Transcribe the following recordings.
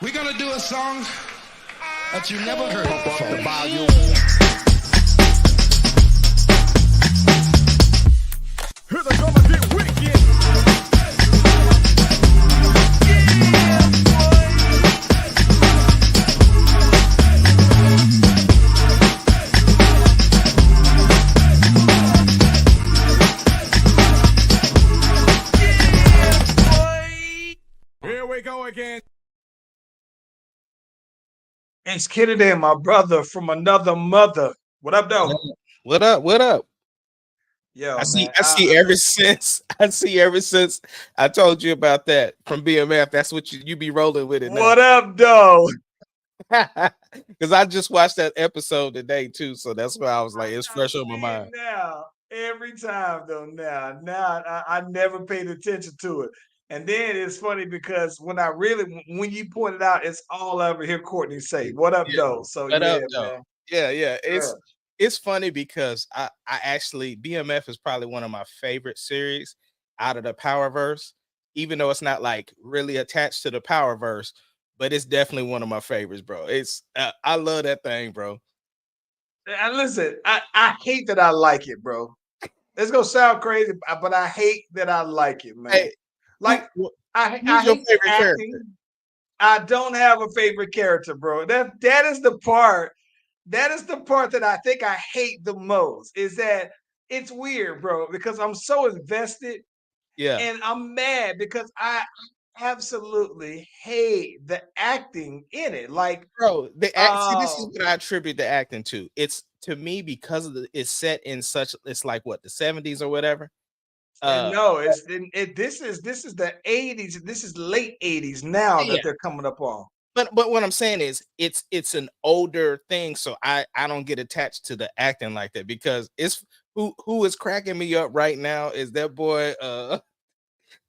We're gonna do a song that you never heard before. The volume. Here they come and get wicked. Here we go again. It's Kennedy, my brother from another mother. What up, though? What up? What up? Yo, I see. man. I see. Ever since I told you about that from BMF. That's what you be rolling with it now. What up, though? Because I just watched that episode today too, so that's why I was like, it's fresh on my mind. Now, every time though. Now I never paid attention to it, and then it's funny because when you pointed out, it's all I ever hear Courtney say. What up, Yeah. though? So What yeah, up, though? man. Yeah. Yeah. It's funny because I actually BMF is probably one of my favorite series out of the Powerverse, even though it's not like really attached to the Powerverse, but it's definitely one of my favorites, bro. It's I love that thing, bro. And listen, I hate that I like it, bro. It's gonna sound crazy, but I hate that I like it, man. Hey, Like I who's your hate the favorite character? acting. I don't have a favorite character, bro. That is the part. That is the part that I think I hate the most. Is that it's weird, bro, because I'm so invested Yeah, and I'm mad because I absolutely hate the acting in it. Like, bro. The act. See, this is oh what I attribute the acting to. It's to me because of it's set in such. It's like what the 70s or whatever. and Uh, no, this is the 80s. This is late 80s now yeah. that they're coming up on. But what I'm saying is it's an older thing, so I don't get attached to the acting like that because it's who is cracking me up right now is that boy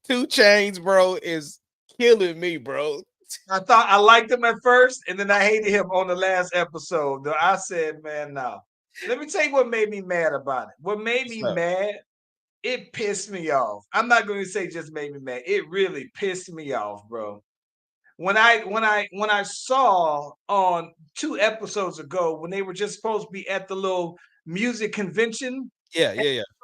2 Chains, bro, is killing me, bro. I thought I liked him at first, and then I hated him on the last episode. Though I said, man, no. Let me tell you what made me mad about it. What made What's me up? mad, it pissed me off. I'm not going to say just made me mad. It really pissed me off, bro. When I saw on 2 episodes ago when they were just supposed to be at the little music convention, Yeah.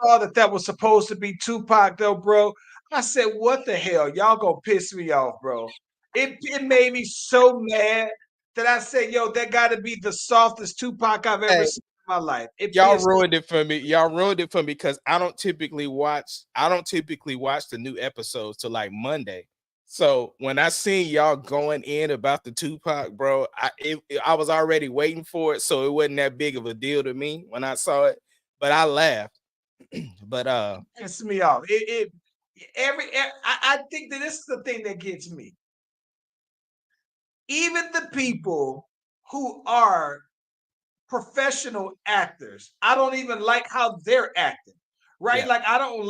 saw that was supposed to be Tupac though, bro. I said, "What the hell? Y'all gonna piss me off, bro." It made me so mad that I said, "Yo, that got to be the softest Tupac I've ever Hey, seen in my life." It y'all pissed. ruined it for me. Y'all ruined it for me because I don't typically watch the new episodes till like Monday. So when I seen y'all going in about the Tupac, bro, I was already waiting for it, so it wasn't that big of a deal to me when I saw it. But I laughed. But Pissed me off. I think that this is the thing that gets me. Even the people who are professional actors, I don't even like how they're acting. Right? yeah, Like I don't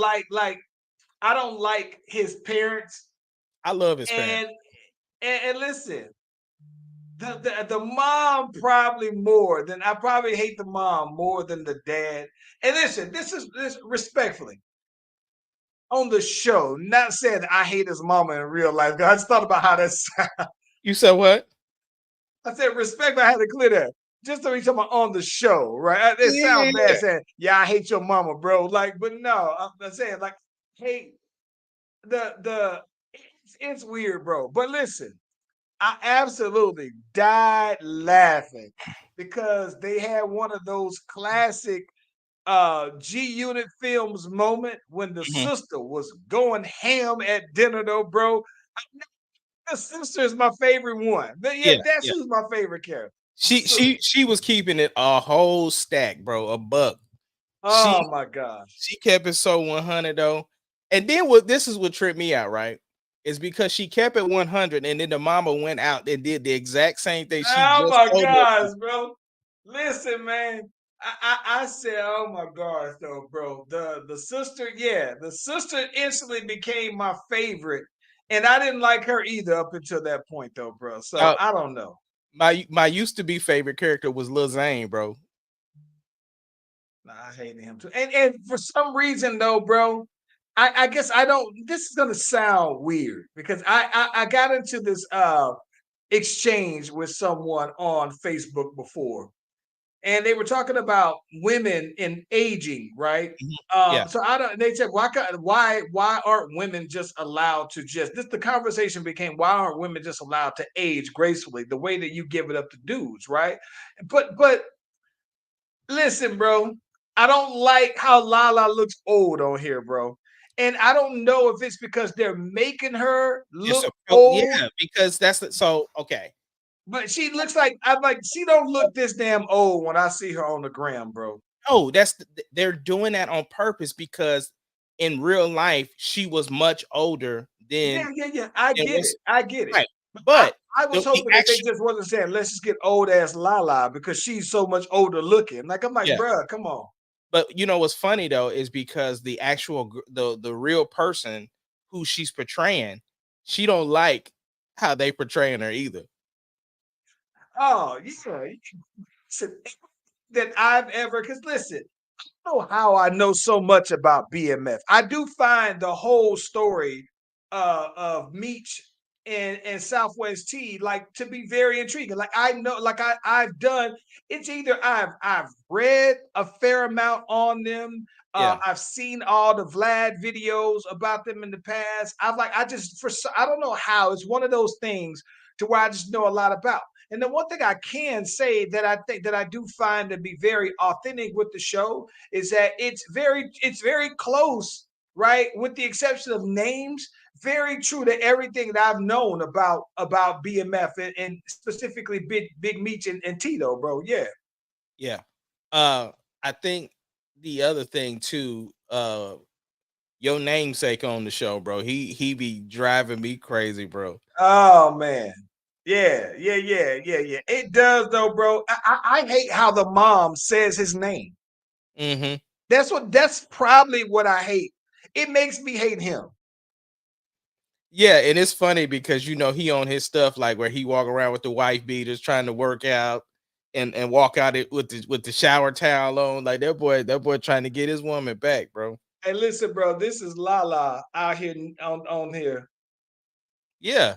like his parents. I love his parents. And and listen, the mom probably more than I probably hate the mom more than the dad. And listen, this respectfully on the show, not saying that I hate his mama in real life. I just thought about how that's. You said what? I said respect. I had to clear that. Just so he's talking about on the show, right? It sounds Yeah. bad saying, "Yeah, I hate your mama, bro." Like, but no, I'm saying like, hate the. It's weird, bro. But listen, I absolutely died laughing because they had one of those classic G Unit films moment when the Mhm. sister was going ham at dinner though, bro. The sister is my favorite one. But yeah, Yeah, that's yeah. who's my favorite character. The She sister. she she was keeping it a whole stack, bro, a buck. She Oh my gosh. She kept it so 100 though. And then what this is what tripped me out, right? Is because she kept it 100 and then the mama went out and did the exact same thing she Oh just my told us to. gosh, bro. Listen, man. I said, oh my gosh, though, bro. The sister, yeah, the sister instantly became my favorite. And I didn't like her either up until that point, though, bro. So Uh, I don't know. my used to be favorite character was Lil Zane, bro. Nah, I hated him too. And for some reason, though, bro, I guess I don't. This is gonna sound weird because I got into this. exchange with someone on Facebook before, and they were talking about women in aging, right? Yeah. So I don't. They said, why aren't women just allowed to just? This the conversation became, why aren't women just allowed to age gracefully the way that you give it up to dudes, right? But listen, bro, I don't like how Lala looks old on here, bro. And I don't know if it's because they're making her It's look a old, yeah, because that's so okay. but she looks like I'm like she don't look this damn old when I see her on the gram, bro. Oh, they're doing that on purpose because in real life she was much older Yeah, yeah, yeah. I than get what's it. I get it. right. I, But I was the hoping that they actual just wasn't saying, let's just get old ass Lala because she's so much older looking. Like, I'm like, yeah. bruh, come on. But you know what's funny though is because the actual the real person who she's portraying, she don't like how they portraying her either. Oh, yeah. Listen, that I've ever, because listen, know how I know so much about BMF. I do find the whole story of Meech and Southwest T like to be very intriguing. Like I know, like I've done. It's either I've read a fair amount on them. Yeah. I've seen all the Vlad videos about them in the past. I don't know how. It's one of those things to where I just know a lot about. And the one thing I can say that I think that I do find to be very authentic with the show is that it's very close, right? With the exception of names, very true to everything that I've known about BMF and specifically Big Meech and Tito, bro. Yeah. Yeah. I think the other thing too, your namesake on the show, bro. He be driving me crazy, bro. Oh man. Yeah, yeah, yeah, yeah, yeah. It does though, bro. I hate how the mom says his name. Hmm. That's probably what I hate. It makes me hate him. Yeah, and it's funny because you know he on his stuff like where he walk around with the wife beaters trying to work out and walk out it with the shower towel on. Like that boy trying to get his woman back, bro. Hey, listen, bro. This is Lala out here on here. Yeah.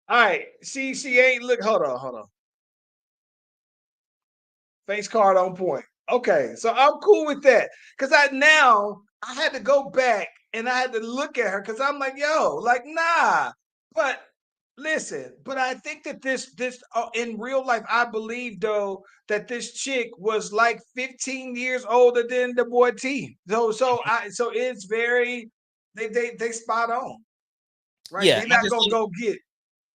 All right. She ain't look. Hold on. Face card on point. Okay, so I'm cool with that because I had to go back and I had to look at her because I'm like, yo, like nah. But listen, but I think that this in real life, I believe though that this chick was like 15 years older than the boy T. So it's very they spot on, right? Yeah. They're I not just gonna think go get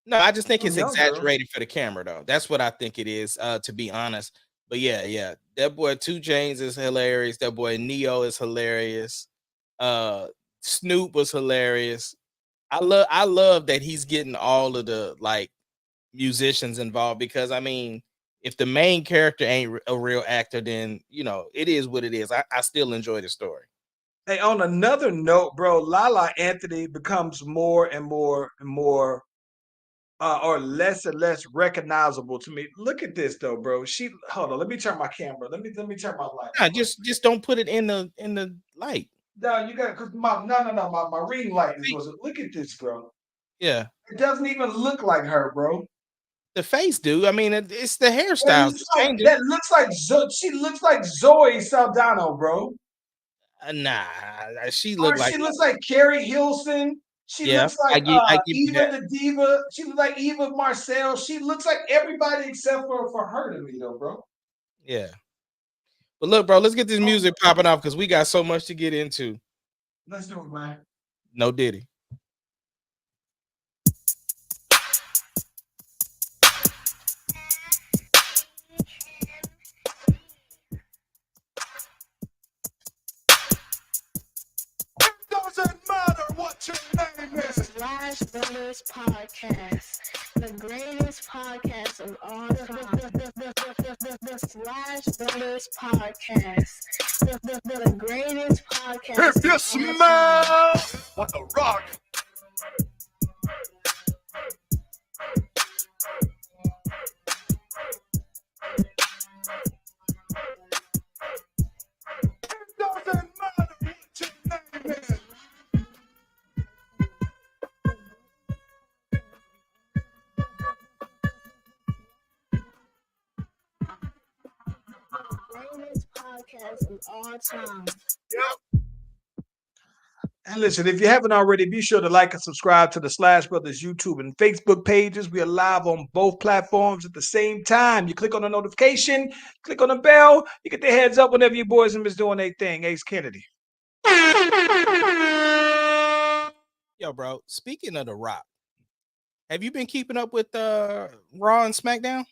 no, I just think some it's young girl. exaggerated for the camera though. That's what I think it is, to be honest. But yeah, yeah. That boy Two Chains is hilarious. That boy Neo is hilarious. Uh Snoop was hilarious. I love that he's getting all of the like musicians involved because I mean, if the main character ain't a real actor, then you know it is what it is. I still enjoy the story. Hey, on another note, bro, Lala Anthony becomes more and more and more or less and less recognizable to me. Look at this though, bro. She hold on, let me turn my camera. Let me turn my light Nah, on. just don't put it in the light. No, you got because my no, my ring light is was look at this, bro. Yeah, It doesn't even look like her, bro. the face, dude. I mean, it's the That hairstyles looks that's like changing. that looks like she looks like Zoe Saldana, bro. Nah, she Or looked like she looks like Carrie Hilson. She yeah. looks like I give you Eva that. the Diva. She looks like Eva Marcel. She looks like everybody except for her to me, though, bro. Yeah, but look, bro, let's get this Oh, music popping off because we got so much to get into. let's do it, man. No Diddy. Doesn't matter what your name is. Slash Brothers Podcast, the greatest podcast of all time. The Slash Brothers Podcast, the greatest podcast. If you of all time. smell what the rock. Doesn't matter what your name is. podcast of all time. And listen, if you haven't already, be sure to like and subscribe to the Slash Brothers YouTube and Facebook pages. We are live on both platforms at the same time. You click on the notification, click on the bell, you get the heads up whenever your boys and Miss doing their thing. Ace Kennedy. Yo, bro. Speaking of The Rock, have you been keeping up with Raw and SmackDown?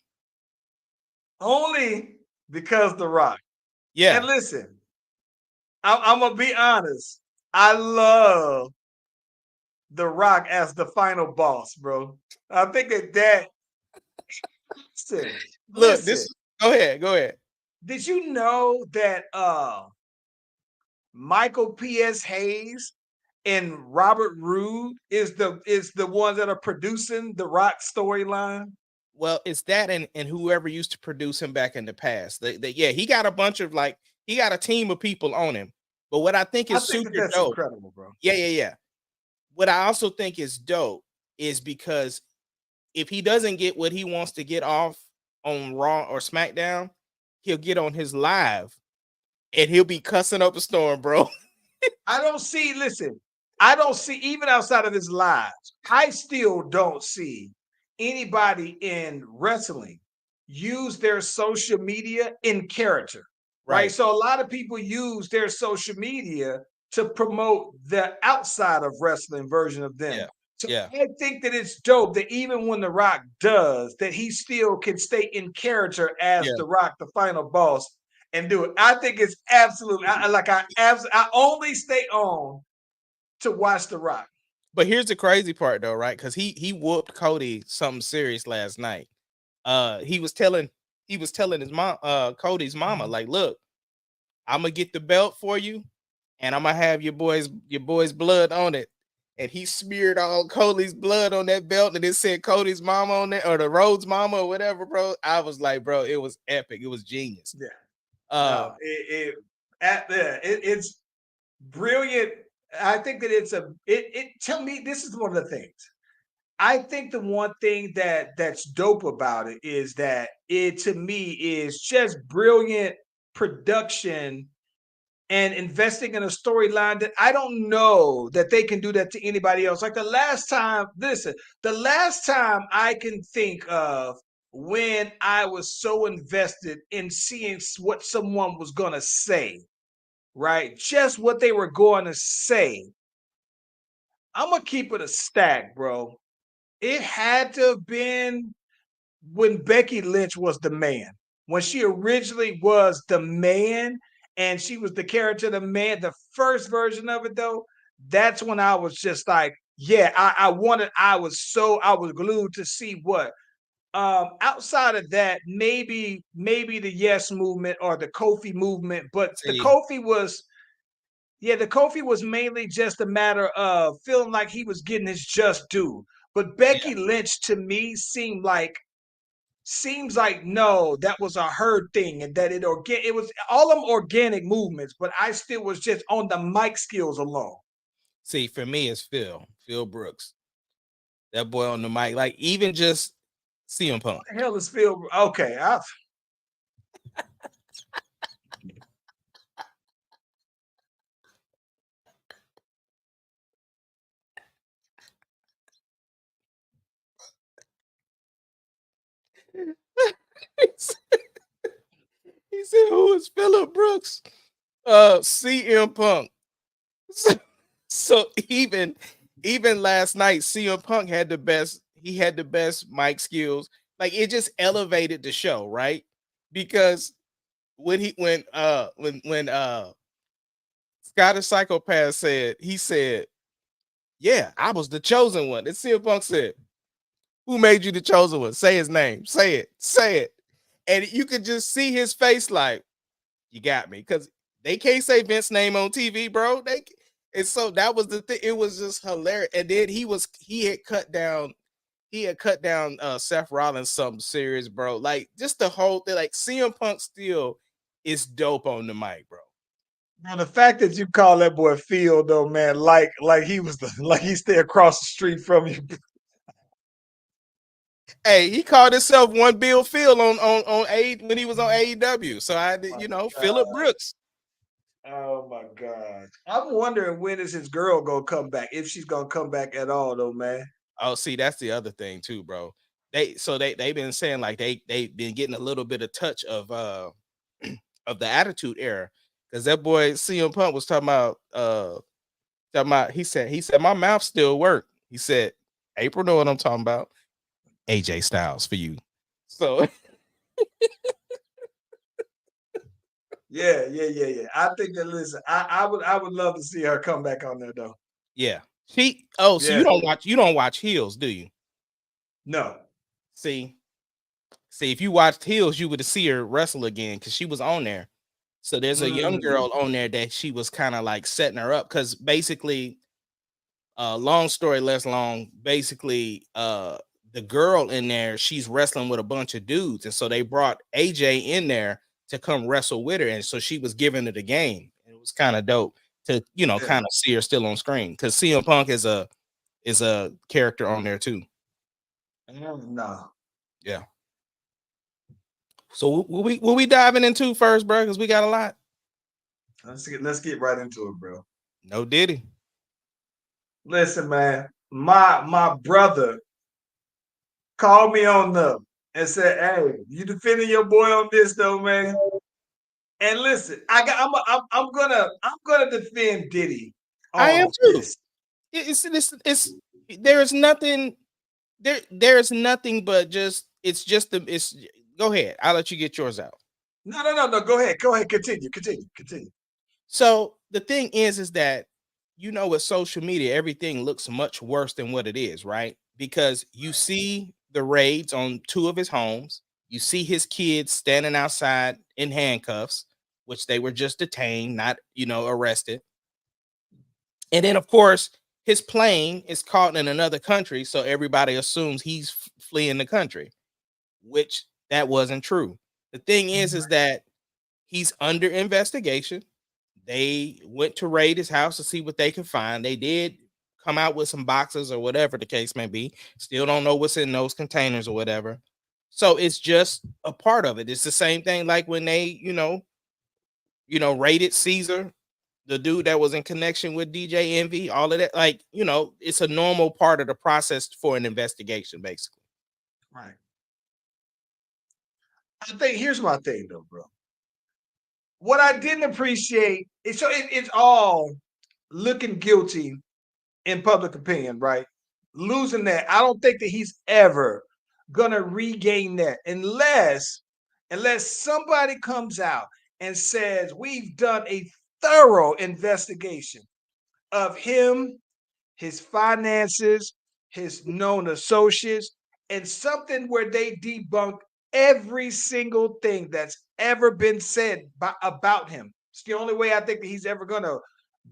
Only because The Rock. Yeah. And listen, I'm going to be honest. I love The Rock as the final boss, bro. I think that listen, Look, listen. Go ahead. Did you know that Michael P.S. Hayes and Robert Roode is the ones that are producing the Rock storyline? Well, it's that and whoever used to produce him back in the past. Yeah, he got a bunch of he got a team of people on him. But what I think is super that's dope. incredible, bro. Yeah. What I also think is dope is because if he doesn't get what he wants to get off on Raw or SmackDown, he'll get on his live and he'll be cussing up a storm, bro. I don't see, even outside of his lives, I still don't see anybody in wrestling use their social media in character. Right. So a lot of people use their social media to promote the outside of wrestling version of them. So I think that it's dope that even when The Rock does, that he still can stay in character as The Rock, the final boss, and do it. I think it's absolutely I only stay on to watch The Rock. But here's the crazy part though, right? Because he whooped Cody something serious last night. He was telling his mom, Cody's mama, like, look, I'm gonna get the belt for you, and I'm gonna have your boy's blood on it. And he smeared all Cody's blood on that belt, and it said Cody's mama on it, or the Rhodes mama, or whatever, bro. I was like, bro, it was epic. It was genius. Yeah. It's brilliant. I think that tell me, this is one of the things. I think the one thing that's dope about it is that it, to me, is just brilliant production and investing in a storyline that I don't know that they can do that to anybody else. Like the last time I can think of when I was so invested in seeing what someone was going to say, right? Just what they were going to say. I'm going to keep it a stack, bro. It had to have been when Becky Lynch was the man. When she originally was the man and she was the character, the man, the first version of it though, that's when I was just like, yeah, I was glued to see what. Outside of that, maybe the Yes movement or the Kofi movement, but the Kofi was mainly just a matter of feeling like he was getting his just due. But Becky Lynch to me seems like no, that was a her thing, and that it was all them organic movements, but I still was just on the mic skills alone. See, for me, it's Phil Brooks. That boy on the mic, like even just CM Punk. What the hell is Phil? Okay, He said, who is Philip Brooks? CM Punk. So even last night, CM Punk had the best mic skills. Like it just elevated the show, right? Because when Scott Psychopath said, yeah, I was the chosen one. And CM Punk said, who made you the chosen one? Say his name. Say it. And you could just see his face like, you got me. Because they can't say Vince's name on TV, bro. And so that was the thing. It was just hilarious. And then he had cut down Seth Rollins something serious, bro. Like just the whole thing. Like CM Punk still is dope on the mic, bro. Now the fact that you call that boy Phil though, man, like he was like he stay across the street from you. Hey, he called himself One Bill Phil on A when he was on AEW. So I did, Philip Brooks. Oh my God. I'm wondering when is his girl gonna come back, if she's gonna come back at all, though, man. Oh, see, that's the other thing too, bro. They've been saying like they've been getting a little bit of touch of of the Attitude Era, because that boy CM Punk was talking about he said my mouth still work. He said April know what I'm talking about. AJ Styles for you. So Yeah. I think that listen, I would love to see her come back on there though. yeah, so Yeah. you don't watch Heels, do you? No. See, if you watched Heels, you would see her wrestle again because she was on there. So there's a young girl on there that she was kind of like setting her up, because basically, long story less long, basically, the girl in there, she's wrestling with a bunch of dudes, and so they brought AJ in there to come wrestle with her, and so she was giving it a game. And it was kind of dope to Yeah. kind of see her still on screen, because CM Punk is a character on there too. No. Yeah. So what we diving into first, bro? Because we got a lot. Let's get right into it, bro. No Diddy. Listen, man. My brother called me on them and said, "Hey, you defending your boy on this though, man?" And listen, I'm gonna defend Diddy I am on too. this. It's there's nothing there's nothing but just it's go ahead. I'll let you get yours out. No. Go ahead. Continue. So the thing is that with social media, everything looks much worse than what it is, right? Because you see the raids on 2 of his homes, you see his kids standing outside in handcuffs, which they were just detained, not arrested. And then, of course, his plane is caught in another country, so everybody assumes he's fleeing the country, which that wasn't true. The thing is that he's under investigation. They went to raid his house to see what they could find. They did come out with some boxes or whatever the case may be. Still don't know what's in those containers or whatever. So it's just a part of it. It's the same thing like when they, raided Caesar, the dude that was in connection with DJ Envy, all of that. Like, it's a normal part of the process for an investigation, basically. Right. I think here's my thing though, bro. What I didn't appreciate is it's all looking guilty in public opinion, right? Losing that, I don't think that he's ever gonna regain that unless somebody comes out and says we've done a thorough investigation of him, his finances, his known associates, and something where they debunk every single thing that's ever been said about him. It's the only way I think that he's ever going to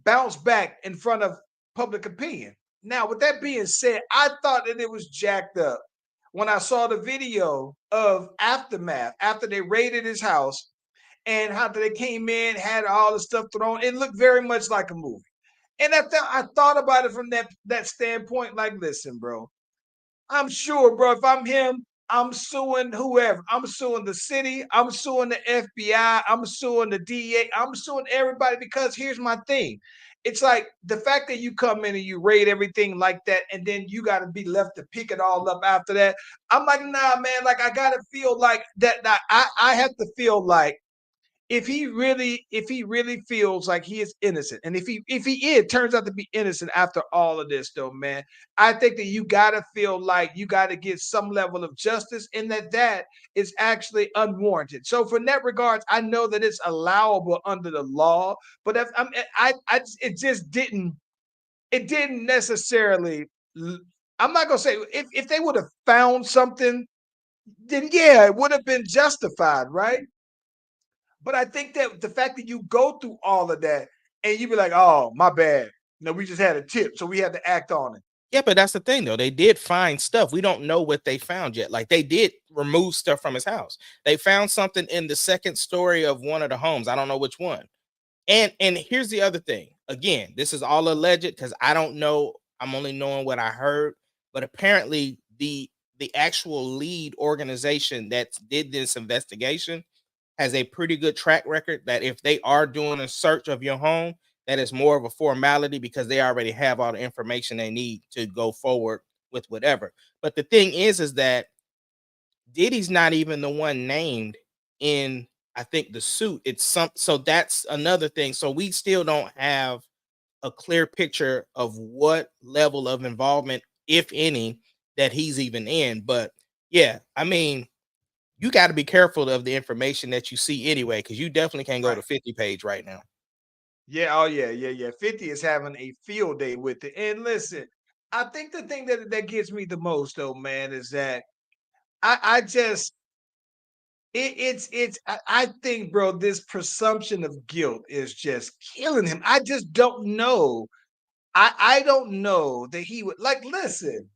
bounce back in front of public opinion. Now, with that being said, I thought that it was jacked up when I saw the video of Aftermath after they raided his house and how they came in, had all the stuff thrown. It looked very much like a movie. And I thought about it from that standpoint. Like, listen, bro, I'm sure, bro, if I'm him, I'm suing whoever. I'm suing the city. I'm suing the FBI. I'm suing the DEA. I'm suing everybody because here's my thing. It's like the fact that you come in and you raid everything like that, and then you got to be left to pick it all up after that. I'm like, nah, man. Like, I got to feel like that. I have to feel like if he really feels like he is innocent, and if he is turns out to be innocent after all of this, though, man, I think that you gotta feel like you gotta get some level of justice, and that is actually unwarranted. So, from that regards, I know that it's allowable under the law, but if it just didn't necessarily. I'm not gonna say if they would have found something, then yeah, it would have been justified, right? But I think that the fact that you go through all of that and you be like, oh, my bad. No, we just had a tip, so we had to act on it. Yeah, but that's the thing though. They did find stuff. We don't know what they found yet. Like, they did remove stuff from his house. They found something in the second story of one of the homes. I don't know which one. And here's the other thing. Again, this is all alleged because I don't know. I'm only knowing what I heard. But apparently the actual lead organization that did this investigation has a pretty good track record that if they are doing a search of your home, that is more of a formality because they already have all the information they need to go forward with whatever. But the thing is that Diddy's not even the one named in, I think, the suit. It's some, so that's another thing. So we still don't have a clear picture of what level of involvement, if any, that he's even in. But yeah, I mean, you got to be careful of the information that you see anyway, because you definitely can't go to Right. 50 page right now. Yeah, oh yeah. 50 is having a field day with it. And listen, I think the thing that gets me the most though, man, is that I just I think, bro, this presumption of guilt is just killing him. I just don't know. I don't know that he would like listen,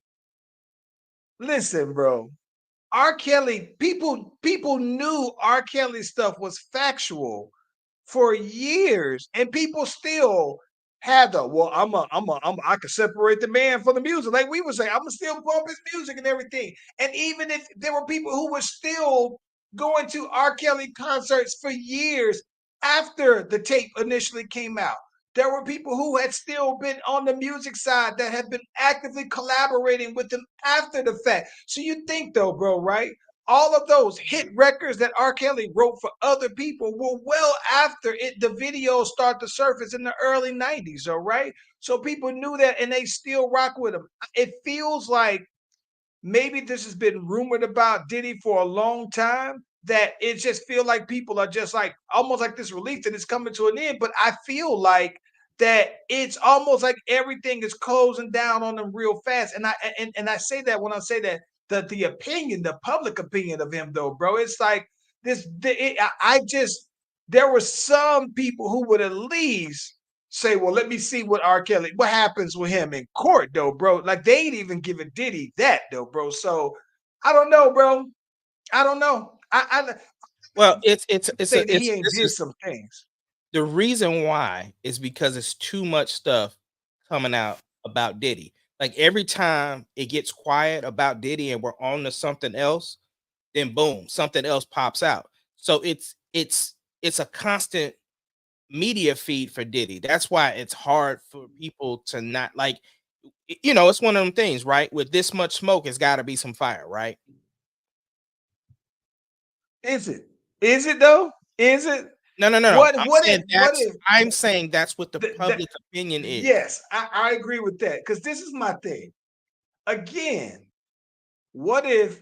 bro. R. Kelly, people knew R. Kelly stuff was factual for years, and people still had the well. I can separate the man from the music, like we would say. I'm gonna still bump his music and everything. And even if there were people who were still going to R. Kelly concerts for years after the tape initially came out, there were people who had still been on the music side that had been actively collaborating with him after the fact. So you think though, bro, right? All of those hit records that R. Kelly wrote for other people were well after it the videos start to surface in the early 90s, all right? So people knew that and they still rock with him. It feels like maybe this has been rumored about Diddy for a long time that it just feel like people are just like almost like this relief that it's coming to an end. But I feel like that it's almost like everything is closing down on them real fast. And I say that when I say that the opinion, the public opinion of him though, bro, it's like I just there were some people who would at least say, well, let me see what R. Kelly, what happens with him in court, though, bro. Like they ain't even giving Diddy that, though, bro. So I don't know, bro. I don't know. I Well, it's say a that he it's ain't this did is some things. the reason why is because it's too much stuff coming out about Diddy. Like every time it gets quiet about Diddy and we're on to something else, then boom, something else pops out. So it's a constant media feed for Diddy. That's why it's hard for people to not like it's one of them things, right? With this much smoke, it's got to be some fire, right? Is it? Is it though? Is it? No. What? What if? What if? I'm saying that's what the That? public opinion is. Yes, I agree with that because this is my thing. Again, what if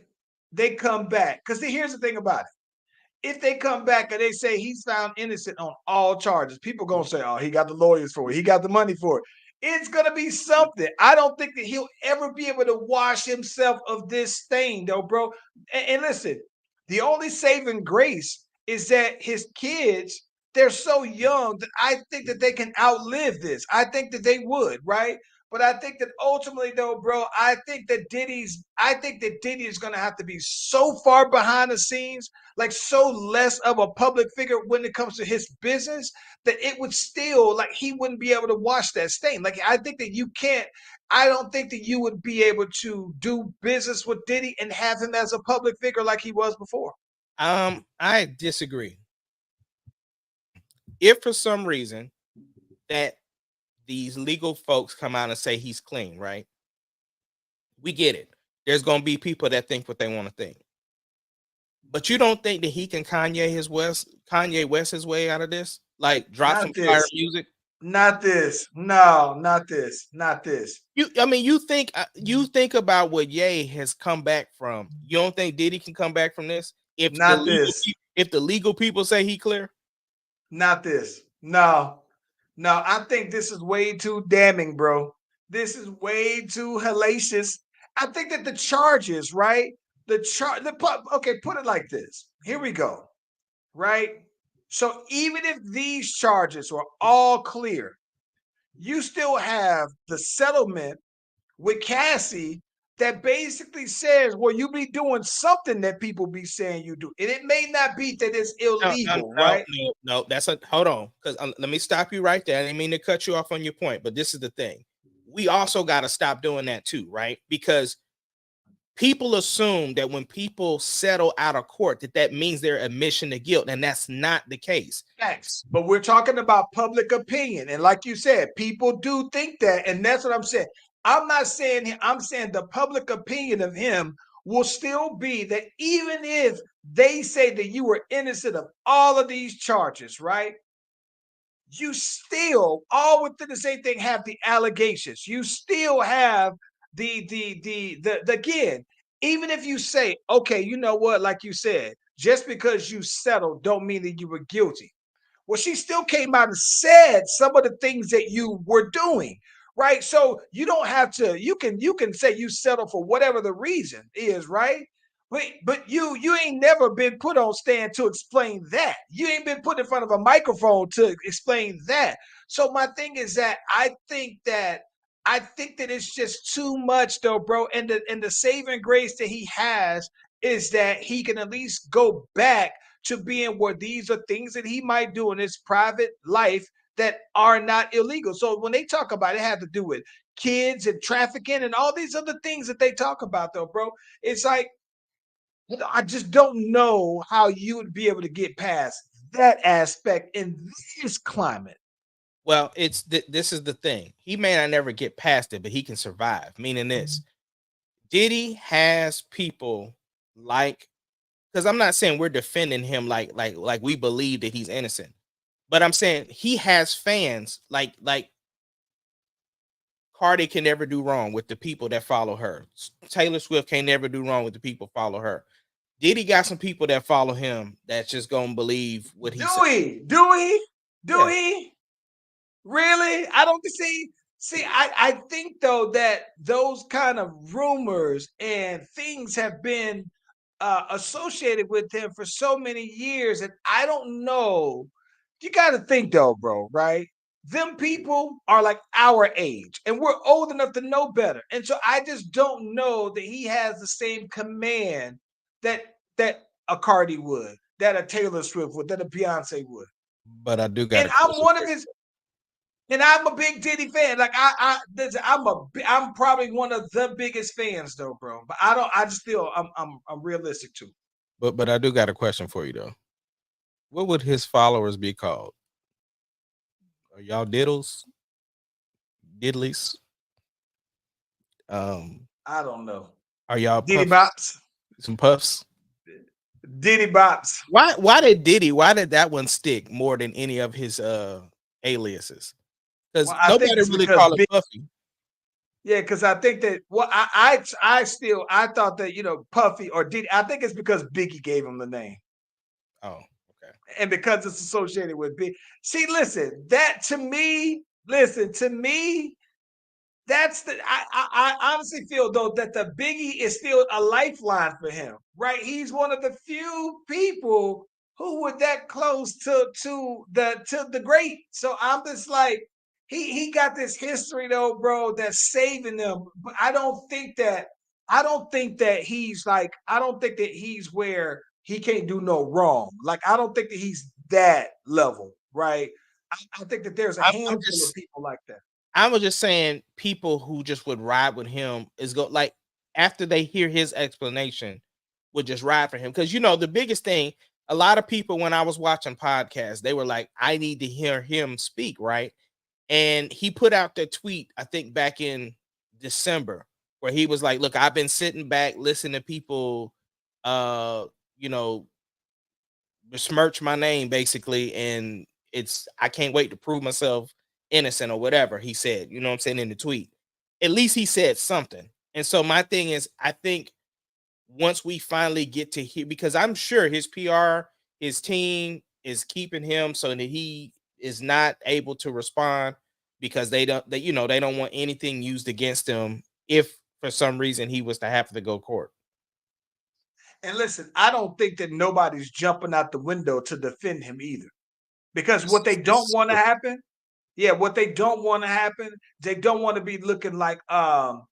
they come back? Because here's the thing about it. If they come back and they say he's found innocent on all charges, people gonna say, "Oh, he got the lawyers for it. He got the money for it." It's gonna be something. I don't think that he'll ever be able to wash himself of this stain, though, bro. And listen, the only saving grace is that his kids, they're so young that I think that they can outlive this. I think that they would, right? But I think that ultimately, though, bro, I think that Diddy is gonna have to be so far behind the scenes, like so less of a public figure when it comes to his business, that it would still like he wouldn't be able to wash that stain. Like I think that you can't. I don't think that you would be able to do business with Diddy and have him as a public figure like he was before. I disagree. If for some reason that these legal folks come out and say he's clean, right? We get it. There's gonna be people that think what they want to think. But you don't think that he can Kanye West his way out of this? Like drop some Not fire this. music? Not this. No, not this. Not this. I mean, you think about what Ye has come back from. You don't think Diddy can come back from this? Not this. If the legal people say he clear, Not this. No. No, I think this is way too damning, bro. This is way too hellacious. I think that the charges, right? Okay, put it like this. Here we go. Right? So even if these charges are all clear, you still have the settlement with Cassie that basically says, well, you be doing something that people be saying you do. And it may not be that it's illegal, right? no. That's a hold on, because let me stop you right there. I didn't mean to cut you off on your point, but this is the thing. We also got to stop doing that too, right? Because people assume that when people settle out of court, that means they're admission to guilt, and that's not the case. Facts. But we're talking about public opinion. And like you said, people do think that. And that's what I'm saying. I'm not saying, I'm saying the public opinion of him will still be that even if they say that you were innocent of all of these charges, right? You still, all within the same thing, have the allegations. You still have the again, even if you say, okay, you know what, like you said, just because you settled don't mean that you were guilty. Well, she still came out and said some of the things that you were doing, right? So you don't have to, you can say you settle for whatever the reason is, right? But you ain't never been put on stand to explain that. You ain't been put in front of a microphone to explain that. So my thing is that I think that it's just too much though, bro. And the saving grace that he has is that he can at least go back to being where these are things that he might do in his private life that are not illegal. So when they talk about it, have to do with kids and trafficking and all these other things that they talk about, though, bro. It's like I just don't know how you would be able to get past that aspect in this climate. Well, this is the thing. He may not never get past it, but he can survive. Meaning this, Diddy has people like, because I'm not saying we're defending him like we believe that he's innocent, but I'm saying he has fans like Cardi can never do wrong with the people that follow her. Taylor Swift can never do wrong with the people follow her. Diddy got some people that follow him that's just gonna believe what he said. Do he? Really? I don't see. I think though that those kind of rumors and things have been associated with him for so many years, and I don't know. You got to think though, bro. Right? Them people are like our age, and we're old enough to know better. And so I just don't know that he has the same command that a Cardi would, that a Taylor Swift would, that a Beyonce would. But I do got And a I'm question one for of you. his and I'm a big Diddy fan. Like listen, I'm probably one of the biggest fans though, bro. But I don't. I just feel I'm realistic too. But I do got a question for you though. What would his followers be called? Are y'all diddles? Diddlies? I don't know. Are y'all Diddy puffs? bops. Some puffs? Diddy bops. Why did that one stick more than any of his aliases? Because Well, I think nobody it's really because call it Puffy. yeah, because I think that I still I thought that Puffy or Diddy. I think it's because Biggie gave him the name. Oh, okay. And because it's associated with Big. See, listen, that to me, listen to me. That's the I honestly feel though that the Biggie is still a lifeline for him, right? He's one of the few people who were that close to the great. So I'm just like he got this history though, bro, that's saving them. But I don't think that he's where he can't do no wrong. Like I don't think that he's that level, right? I think that there's a I'm handful of just people like that. I was just saying people who just would ride with him is go like after they hear his explanation would just ride for him. Because the biggest thing, a lot of people when I was watching podcasts, they were like, I need to hear him speak, right? And he put out that tweet, I think back in December, where he was like, look, I've been sitting back listening to people you know, besmirch my name basically, and I can't wait to prove myself innocent or whatever he said, you know what I'm saying, in the tweet. At least he said something. And so my thing is, I think once we finally get to hear, because I'm sure his PR, his team is keeping him so that he is not able to respond because they don't want anything used against him if for some reason he was to have to go court. And listen, I don't think that nobody's jumping out the window to defend him either. Because what they This don't is want to true. happen, yeah, what they don't want to happen, they don't want to be looking like what's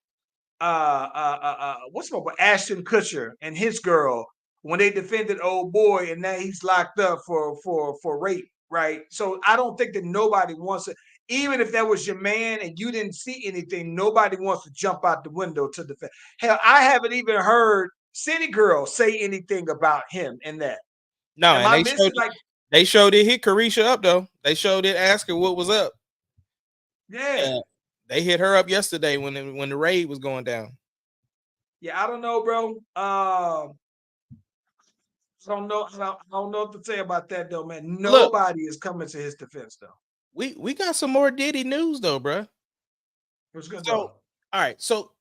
my boy Ashton Kutcher and his girl when they defended old boy and now he's locked up for rape, right? So I don't think that nobody wants it. even if that was your man and you didn't see anything, nobody wants to jump out the window to defend. Hell, I haven't even heard City Girl say anything about him in that. No, Am and I missing they showed it hit Carisha up though. They showed it ask her what was up. yeah. They hit her up yesterday when the raid was going down. Yeah, I don't know, bro. I don't know. I don't know what to say about that though, man. Look, Nobody is coming to his defense though. we got some more Diddy news though, bro. What's good So, though? all right. So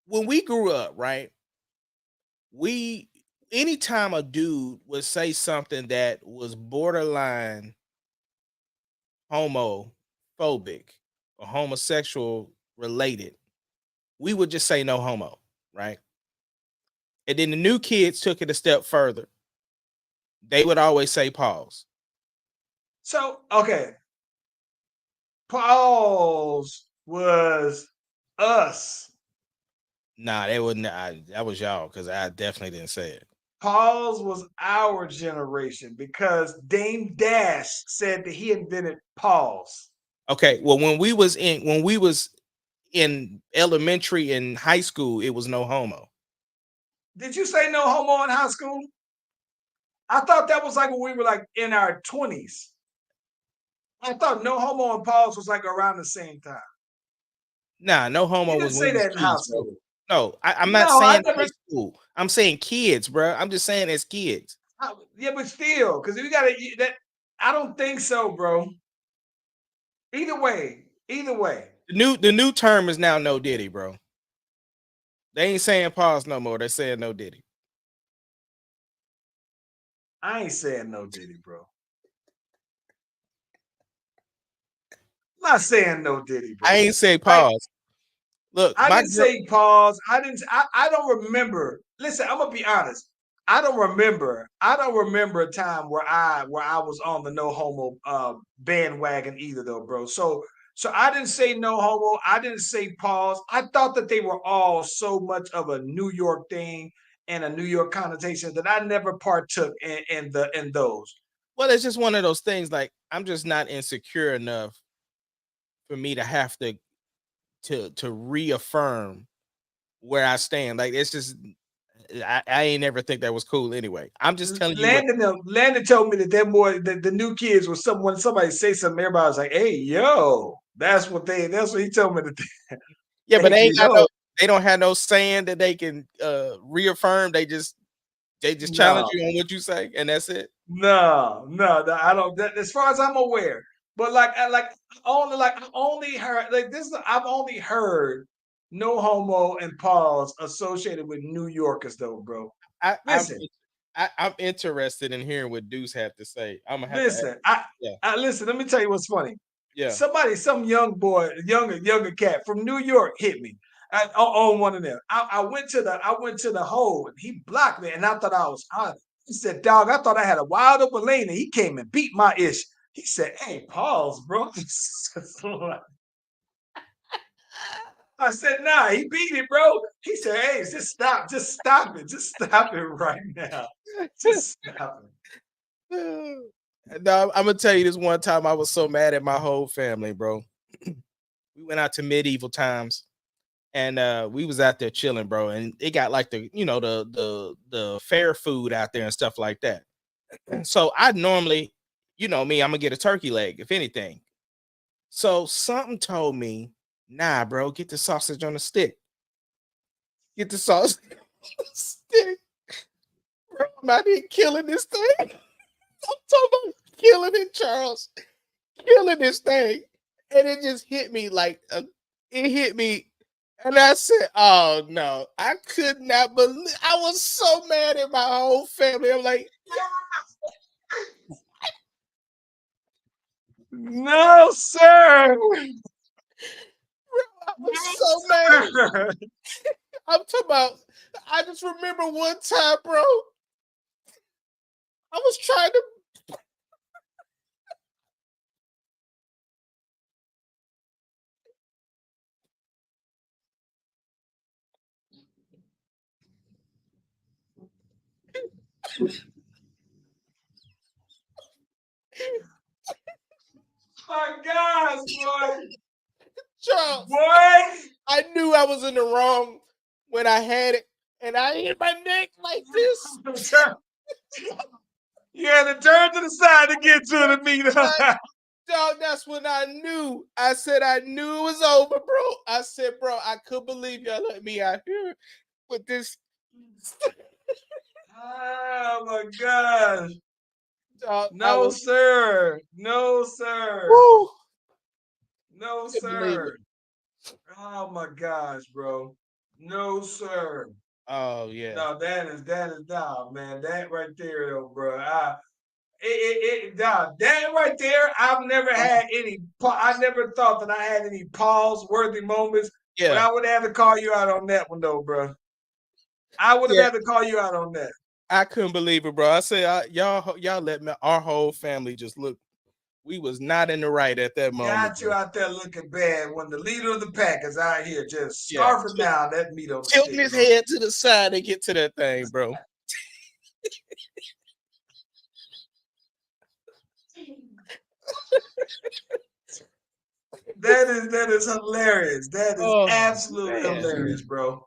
when we grew up, right, we anytime a dude would say something that was borderline homophobic or homosexual related, we would just say no homo, right? And then the new kids took it a step further. They would always say pause. So okay, Paul's was us. Nah, they wouldn't. That was y'all because I definitely didn't say it. Paul's was our generation because Dame Dash said that he invented Paul's. Okay, well when we was in elementary and high school, it was no homo. Did you say no homo in high school? I thought that was like when we were like in our 20s. I thought no homo and Paul's was like around the same time. Nah, no homo You was didn't when say we was that in high kids, bro. school. No, I'm not No, I saying never. high school. I'm saying kids, bro. I'm just saying as kids. Yeah, but still, because we gotta that. I don't think so, bro. Either way. The new term is now no Diddy, bro. They ain't saying pause no more. They're saying no Diddy. I ain't saying no Diddy, bro. I'm not saying no Diddy, bro. I ain't say Like, pause. Look, I my didn't girl. say pause. I didn't. I don't remember. Listen, I'm gonna be honest. I don't remember. I don't remember a time where I was on the no homo bandwagon either, though, bro. So I didn't say no homo. I didn't say pause. I thought that they were all so much of a New York thing and a New York connotation that I never partook in those. Well, it's just one of those things. Like I'm just not insecure enough for me to have to reaffirm where I stand. Like it's just I ain't never think that was cool anyway. I'm just telling you what. Landon told me that that boy, the new kids was when somebody say something, everybody was like, "Hey, yo," that's what he told me that. Yeah, but Hey, yo, they don't have no saying that they can reaffirm. They just challenge no, you on what you say, and that's it. no, I don't. As far as I'm aware, but I only heard like this. I've only heard no homo and pause associated with New Yorkers, though, bro. I, I'm Listen, I'm interested in hearing what Deuce had to say. I'm gonna have to ask. listen. Yeah, I listen. Let me tell you what's funny. yeah. Some young boy, younger cat from New York hit me on one of them. I went to the hole and he blocked me, and I thought I was honest. He said, "Dog, I thought I had a wild open lane," and he came and beat my ish. He said, "Hey, pause, bro." I said, "Nah, he beat it, bro." He said, "Hey, just stop it right now, just stop it." No, I'm gonna tell you this one time I was so mad at my whole family, bro. We went out to medieval times and we was out there chilling, bro. And it got like the fair food out there and stuff like that. So I normally, you know me, I'm gonna get a turkey leg, if anything. So something told me, nah, bro, get the sausage on the stick. Get the sausage on the stick. Bro, I'm out here killing this thing. I'm talking about killing it, Charles. Killing this thing. And it just hit me like it hit me. And I said, oh no, I could not believe I was so mad at my whole family. I'm like, No, sir. I was No, so mad. sir. I'm talking about I just remember one time, bro. I was trying to My gosh, boy. Charles, Boy. I knew I was in the wrong when I had it, and I hit my neck like this. You had to turn to the side to get to the meat. Dog, that's when I knew. I said I knew it was over, bro. I said, bro, I couldn't believe y'all let me out here with this. Oh my gosh. Dog, No, sir. No, sir. Woo, No, couldn't believe sir. it. Oh my gosh, bro. No, sir. Oh yeah. No, that is nah, man. That right there, though, bro. That right there. I've never had any. I never thought that I had any pause-worthy moments. But Yeah. I would have to call you out on that one, though, bro. I would have Yeah. had to call you out on that. I couldn't believe it, bro. I said, y'all let me, our whole family just look. We was not in the right at that moment. Got you Bro. out there looking bad when the leader of the pack is out here just Yeah. scarfing down that meat on the Tilting stick. his head to the side and get to that thing, bro. That is hilarious. That is Oh absolutely man. hilarious, bro.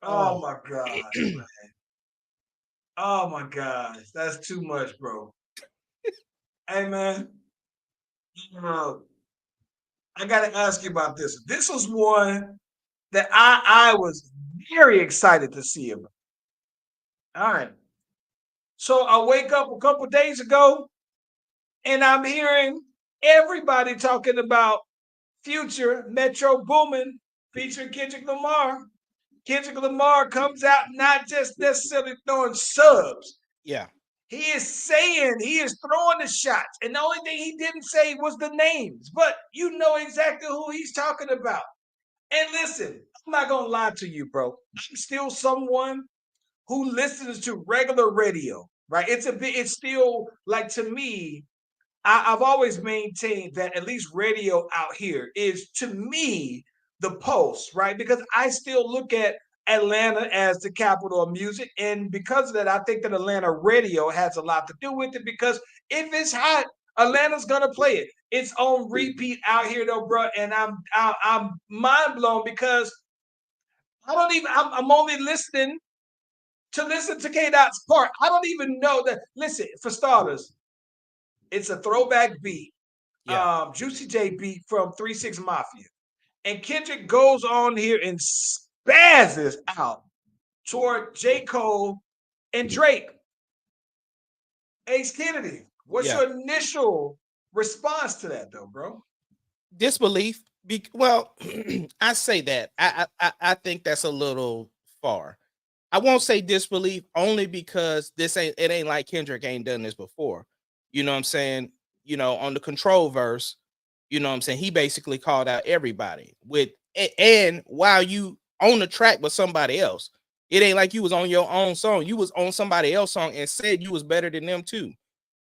Oh my gosh, man. Oh my gosh. That's too much, bro. Hey man, I gotta ask you about this. This was one that I was very excited to see him. All right. So I wake up a couple days ago and I'm hearing everybody talking about Future Metro Boomin featuring Kendrick Lamar. Kendrick Lamar comes out not just necessarily throwing subs. Yeah. He is throwing the shots. And the only thing he didn't say was the names, but you know exactly who he's talking about. And listen, I'm not going to lie to you, bro. I'm still someone who listens to regular radio, right? It's still like to me, I've always maintained that at least radio out here is to me the pulse, right? Because I still look at Atlanta as the capital of music. And because of that, I think that Atlanta radio has a lot to do with it because if it's hot, Atlanta's gonna play it. It's on repeat out here though, bro. And I'm mind blown because I'm only listening to listen to K Dot's part. I don't even know that. Listen, for starters, it's a throwback beat. Yeah. Juicy J beat from 3 6 Mafia. And Kendrick goes on here and spazzes out toward J. Cole and Drake. Ace Kennedy, what's Yeah. your initial response to that, though, bro? Disbelief. Well, I say that. I think that's a little far. I won't say disbelief only because it ain't like Kendrick ain't done this before. You know what I'm saying? You know, on the Control verse, you know what I'm saying? He basically called out everybody and while you on the track with somebody else, it ain't like you was on your own song. You was on somebody else's song and said you was better than them too.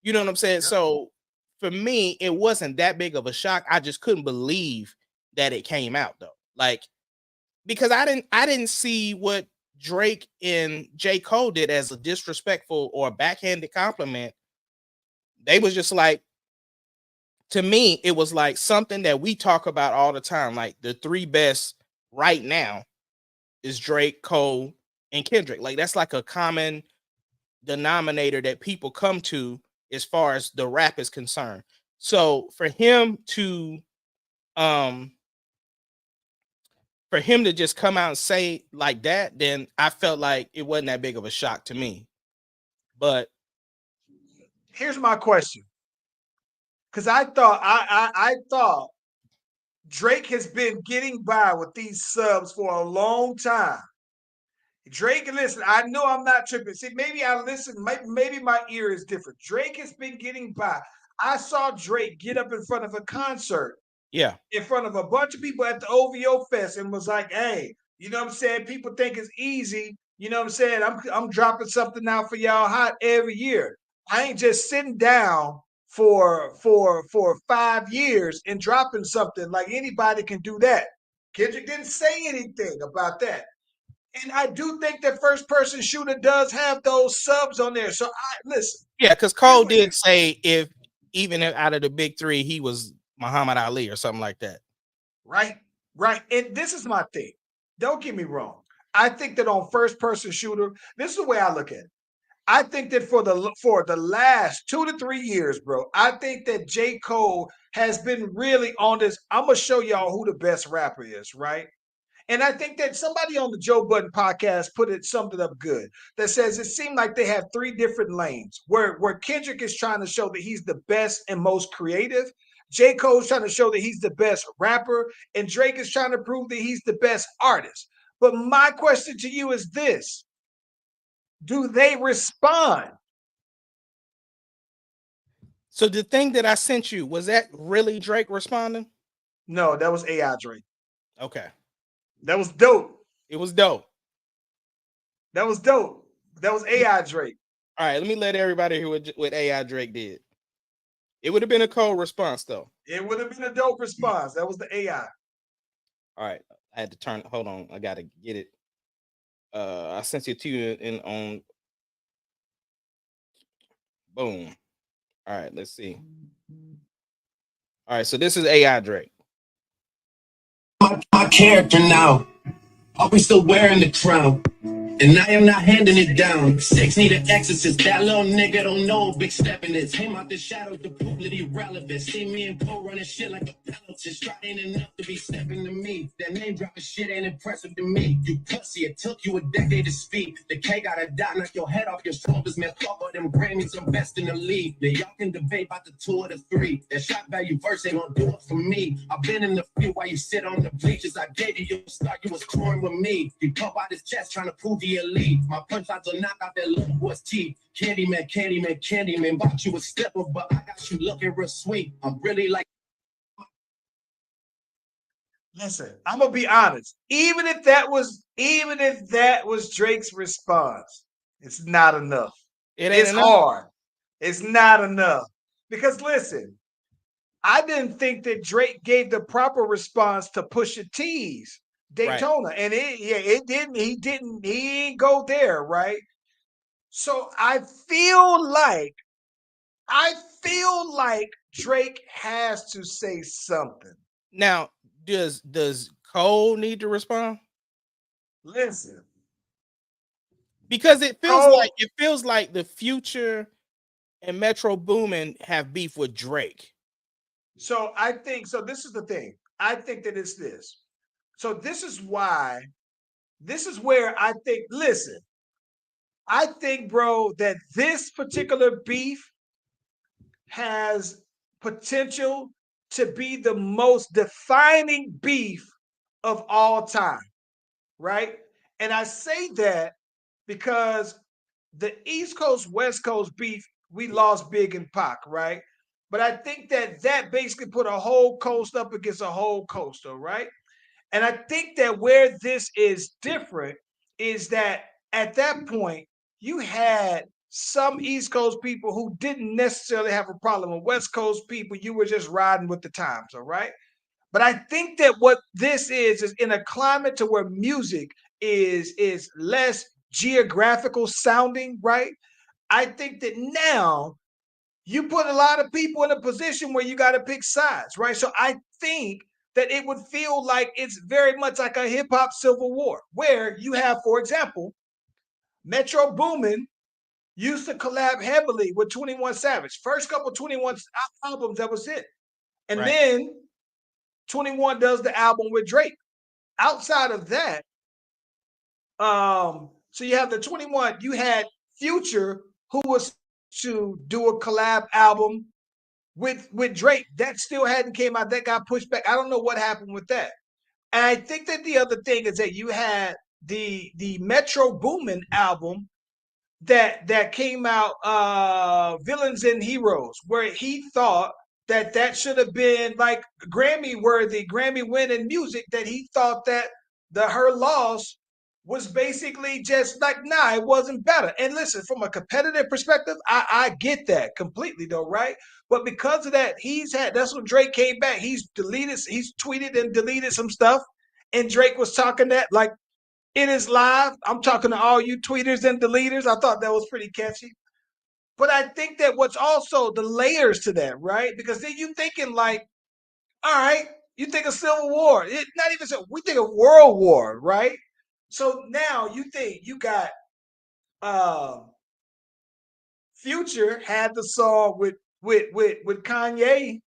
You know what I'm saying? Yep. So for me, it wasn't that big of a shock. I just couldn't believe that it came out though. Like, because I didn't see what Drake and J. Cole did as a disrespectful or backhanded compliment. They was just like, to me, it was like something that we talk about all the time. Like the three best right now is Drake, Cole, and Kendrick. Like that's like a common denominator that people come to as far as the rap is concerned. So um for him to just come out and say like that, then I felt like it wasn't that big of a shock to me. But Here's my question. Because I thought Drake has been getting by with these subs for a long time. Drake, listen, I know I'm not tripping. See, maybe I listen, maybe my ear is different. Drake has been getting by. I saw Drake get up in front of a concert yeah, in front of a bunch of people at the OVO Fest and was like, hey, you know what I'm saying? People think it's easy. You know what I'm saying? I'm dropping something out for y'all hot every year. I ain't just sitting down for 5 years and dropping something like anybody can do that. Kendrick didn't say anything about that. And I do think that first person shooter does have those subs on there. So I listen. yeah, because Cole did say if even out of the big three, he was Muhammad Ali or something like that. Right. And this is my thing. Don't get me wrong. I think that on first person shooter, this is the way I look at it. I think that for the last 2 to 3 years, bro, I think that J. Cole has been really on this. I'm gonna show y'all who the best rapper is, right? And I think that somebody on the Joe Budden podcast summed it up good. That says it seemed like they have three different lanes. Where Kendrick is trying to show that he's the best and most creative. J. Cole's trying to show that he's the best rapper, and Drake is trying to prove that he's the best artist. But my question to you is this: do they respond? So the thing that I sent you, was that really Drake responding? No, that was AI Drake. Okay. That was dope. It was dope. That was dope. That was AI Drake. All right, let me let everybody hear what AI Drake did. It would have been a cold response, though. It would have been a dope response. That was the AI. All right, I had to turn. Hold on, I gotta get it. I sent it to you in on. Boom. All right, let's see. All right, so this is AI Drake. My character now. Are we still wearing the crown? And I am not handing it down. Six need an exorcist. That little nigga don't know big stepping is. Came out the shadows to prove that he relevant. See me and Poe running shit like a peloton. Trying enough to be stepping to me. That name dropping shit ain't impressive to me. You pussy, it took you a decade to speak. The K gotta die, knock your head off your shoulders, man. Fuck all them Grammys, I'm best in the league. Now y'all can debate about the 2 or the 3. That shot value verse ain't gonna do it for me. I've been in the field while you sit on the bleachers. I gave you your start, you was touring with me. You pump out his chest trying to prove the elite. My punchlines will knock out that little boy's teeth. Candyman, Candyman, Candyman. Bought you a stepper, but I got you looking real sweet. I'm really like. Listen, I'm gonna be honest. Even if that was Drake's response, it's not enough. It's hard. It's not enough. Because listen, I didn't think that Drake gave the proper response to Pusha T's Daytona, and it didn't. He didn't. He didn't go there, right? So I feel like Drake has to say something. Now, does Cole need to respond? Listen, because it feels like the Future and Metro Boomin have beef with Drake. So I think so. This is the thing. I think that it's this. So this is where I think. Listen, I think, bro, that this particular beef has potential to be the most defining beef of all time, right? And I say that because the East Coast, West Coast beef, we lost Big and Pac, right? But I think that basically put a whole coast up against a whole coast, all right? And I think that where this is different is that at that point, you had some East Coast people who didn't necessarily have a problem with West Coast people. You were just riding with the times, all right? But I think that what this is in a climate to where music is less geographical sounding, right? I think that now you put a lot of people in a position where you got to pick sides, right? So I think that it would feel like it's very much like a hip hop civil war, where you have, for example, Metro Boomin used to collab heavily with 21 Savage. First couple 21 albums, that was it. And then 21 does the album with Drake. Outside of that, so you have the 21, you had Future, who was to do a collab album with Drake. That still hadn't came out. That got pushed back. I don't know what happened with that. And I think that the other thing is that you had the Metro Boomin album that came out, Villains and Heroes, where he thought that should have been like Grammy worthy, Grammy winning music, that he thought that her loss was basically just like, nah, it wasn't better. And listen, from a competitive perspective, I get that completely though, right? But because of that, that's when Drake came back. He's tweeted and deleted some stuff. And Drake was talking that like it is live. I'm talking to all you tweeters and deleters. I thought that was pretty catchy. But I think that what's also the layers to that, right? Because then you thinking like, All right, you think of Civil War. Not even so. We think of World War, right? So now you think you got Future had the song with Kanye.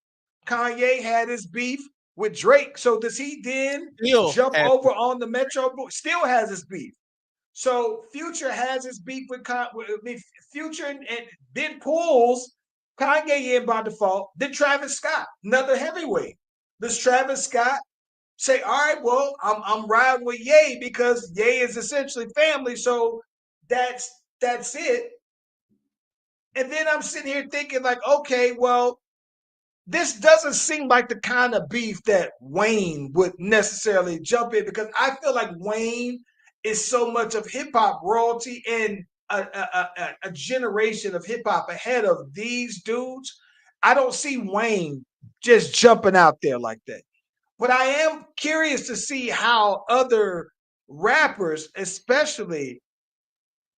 Kanye had his beef with Drake. So does he then Still jump has over on the Metro? Still has his beef. So Future has his beef with Future and then pulls Kanye in by default. Then Travis Scott, another heavyweight. Does Travis Scott say, all right, well, I'm riding with Ye because Ye is essentially family, so that's it. And then I'm sitting here thinking, like, okay, well, this doesn't seem like the kind of beef that Wayne would necessarily jump in because I feel like Wayne is so much of hip hop royalty and a generation of hip hop ahead of these dudes. I don't see Wayne just jumping out there like that. But I am curious to see how other rappers, especially,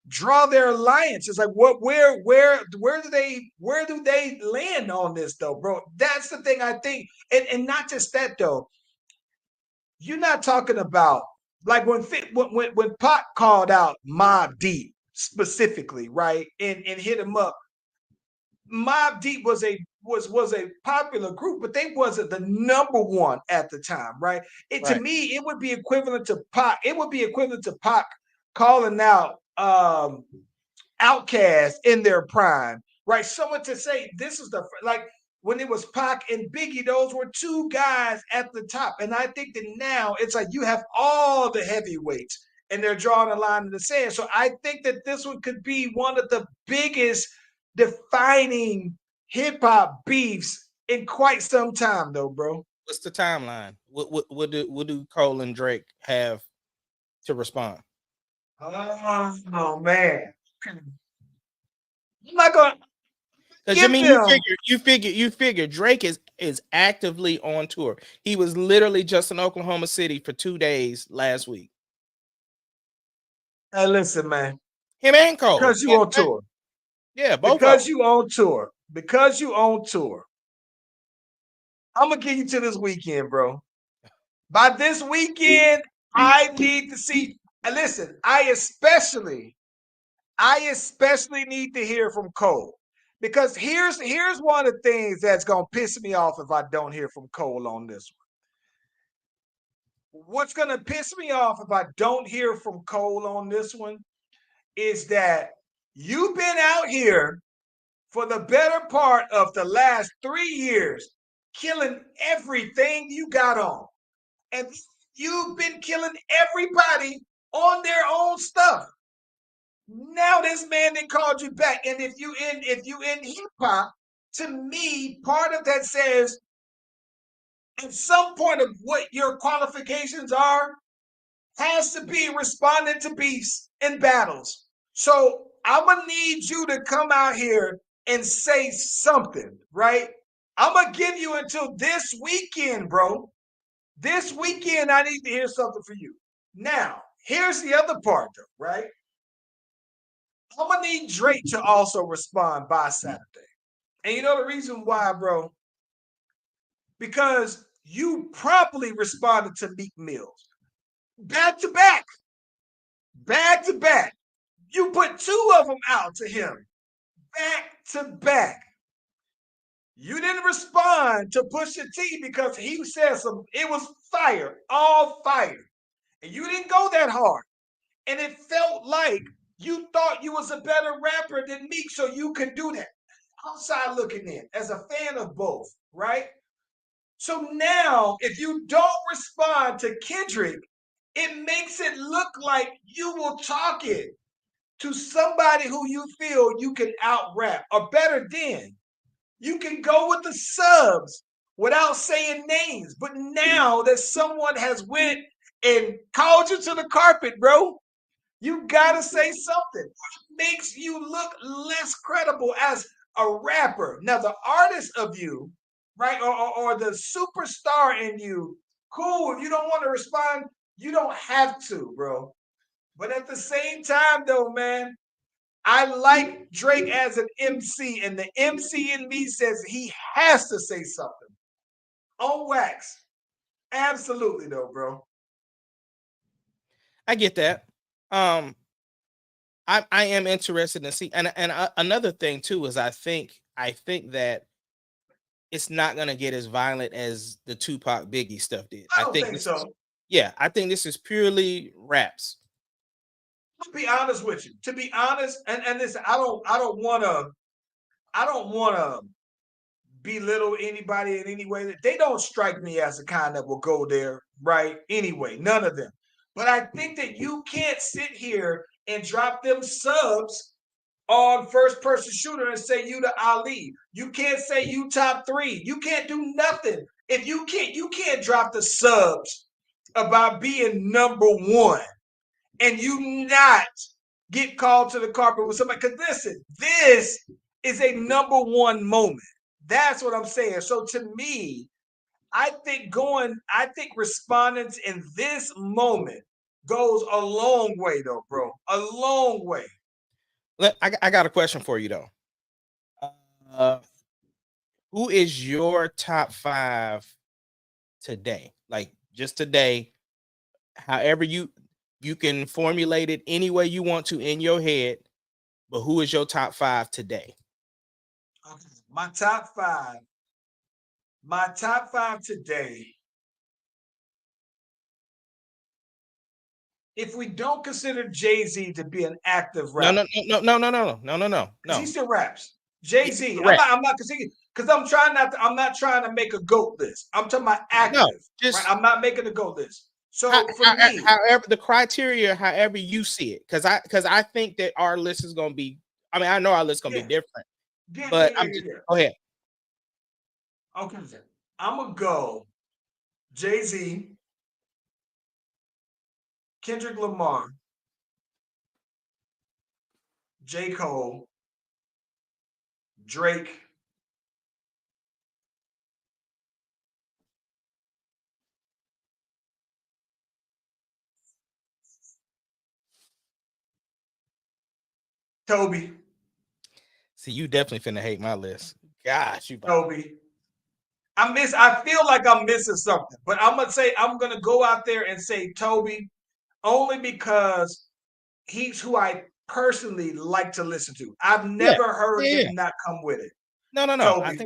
draw their alliances. Like where do they land on this though, bro? That's the thing I think. And not just that though. You're not talking about like when Pac called out Mobb Deep specifically, right? And hit him up. Mobb Deep was a popular group, but they wasn't the number one at the time, right? To right. me, it would be equivalent to Pac. It would be equivalent to Pac calling out Outcast in their prime, right? Someone to say this is the like when it was Pac and Biggie, those were two guys at the top. And I think that now it's like you have all the heavyweights and they're drawing a line in the sand. So I think that this one could be one of the biggest defining hip hop beefs in quite some time, though, bro. What's the timeline? What do Cole and Drake have to respond? Oh man. I'm not gonna Because I give mean, them. you figure Drake is actively on tour. He was literally just in Oklahoma City for 2 days last week. Hey, listen, man. Him and Cole. Because you on tour. Yeah, both of Because them. you on tour. Because you on tour. I'm gonna get you to this weekend, bro. By this weekend, I need to see. And listen, I especially need to hear from Cole. Because here's one of the things that's gonna piss me off if I don't hear from Cole on this one. What's gonna piss me off if I don't hear from Cole on this one is that you've been out here for the better part of the last 3 years, killing everything you got on. And you've been killing everybody on their own stuff. Now this man then called you back. And if you in hip hop, to me, part of that says at some point of what your qualifications are has to be responding to beefs and battles. So I'm gonna need you to come out here and say something, right? I'm gonna give you until this weekend, bro. This weekend, I need to hear something for you. Now, here's the other part, though, right? I'm gonna need Drake to also respond by Saturday. And you know the reason why, bro? Because you properly responded to Meek Mills. Back to back. Back to back. You put two of them out to him. Back to back. You didn't respond to Pusha T because he said it was fire, all fire. And you didn't go that hard. And it felt like you thought you was a better rapper than Meek, so you could do that. Outside looking in, as a fan of both, right? So now, if you don't respond to Kendrick, it makes it look like you will talk it to somebody who you feel you can out rap, or better than. You can go with the subs without saying names. But now that someone has went and called you to the carpet, bro, you gotta say something. It makes you look less credible as a rapper. Now, the artist of you, right, or the superstar in you, cool. If you don't want to respond, you don't have to, bro. But at the same time, though, man, I like Drake as an MC, and the MC in me says he has to say something On wax. Absolutely though, bro. I get that. I am interested in see, and another thing too is I think that it's not gonna get as violent as the Tupac Biggie stuff did. I I don't think think this is, so. yeah, I think this is purely raps. To be honest with you, to be honest, and listen, I don't wanna belittle anybody in any way. They don't strike me as the kind that will go there, right? Anyway, none of them. But I think that you can't sit here and drop them subs on first person shooter and say you the Ali. You can't say you top 3. You can't do nothing. If you can't drop the subs about being number 1 and you not get called to the carpet with somebody. Because listen, this is a number 1 moment. That's what I'm saying. So to me, I think respondents in this moment goes a long way, though, bro. A long way. I got a question for you though. Uh, who is your top 5 today? Like just today, however you can formulate it any way you want to in your head, but who is your top 5 today? Okay. My top 5. My top 5 today. If we don't consider Jay-Z to be an active No, rapper, no. he still raps. Yeah, Jay-Z, correct. I'm not considering because I'm not trying to make a GOAT list. I'm talking about No, active, right? just I'm not making a GOAT list. So for me, however the criteria, however you see it, because I think that our list is gonna be. I mean, I know our list is gonna be yeah, different, yeah, yeah, but yeah, I'm yeah, just yeah. go ahead. Okay, I'm gonna go Jay-Z, Kendrick Lamar, J. Cole, Drake, Toby, See, you definitely finna hate my list. Gosh, you about Toby. I feel like I'm missing something, but I'm gonna go out there and say Toby only because he's who I personally like to listen to. I've yeah, never heard yeah. him not come with it. No. Toby,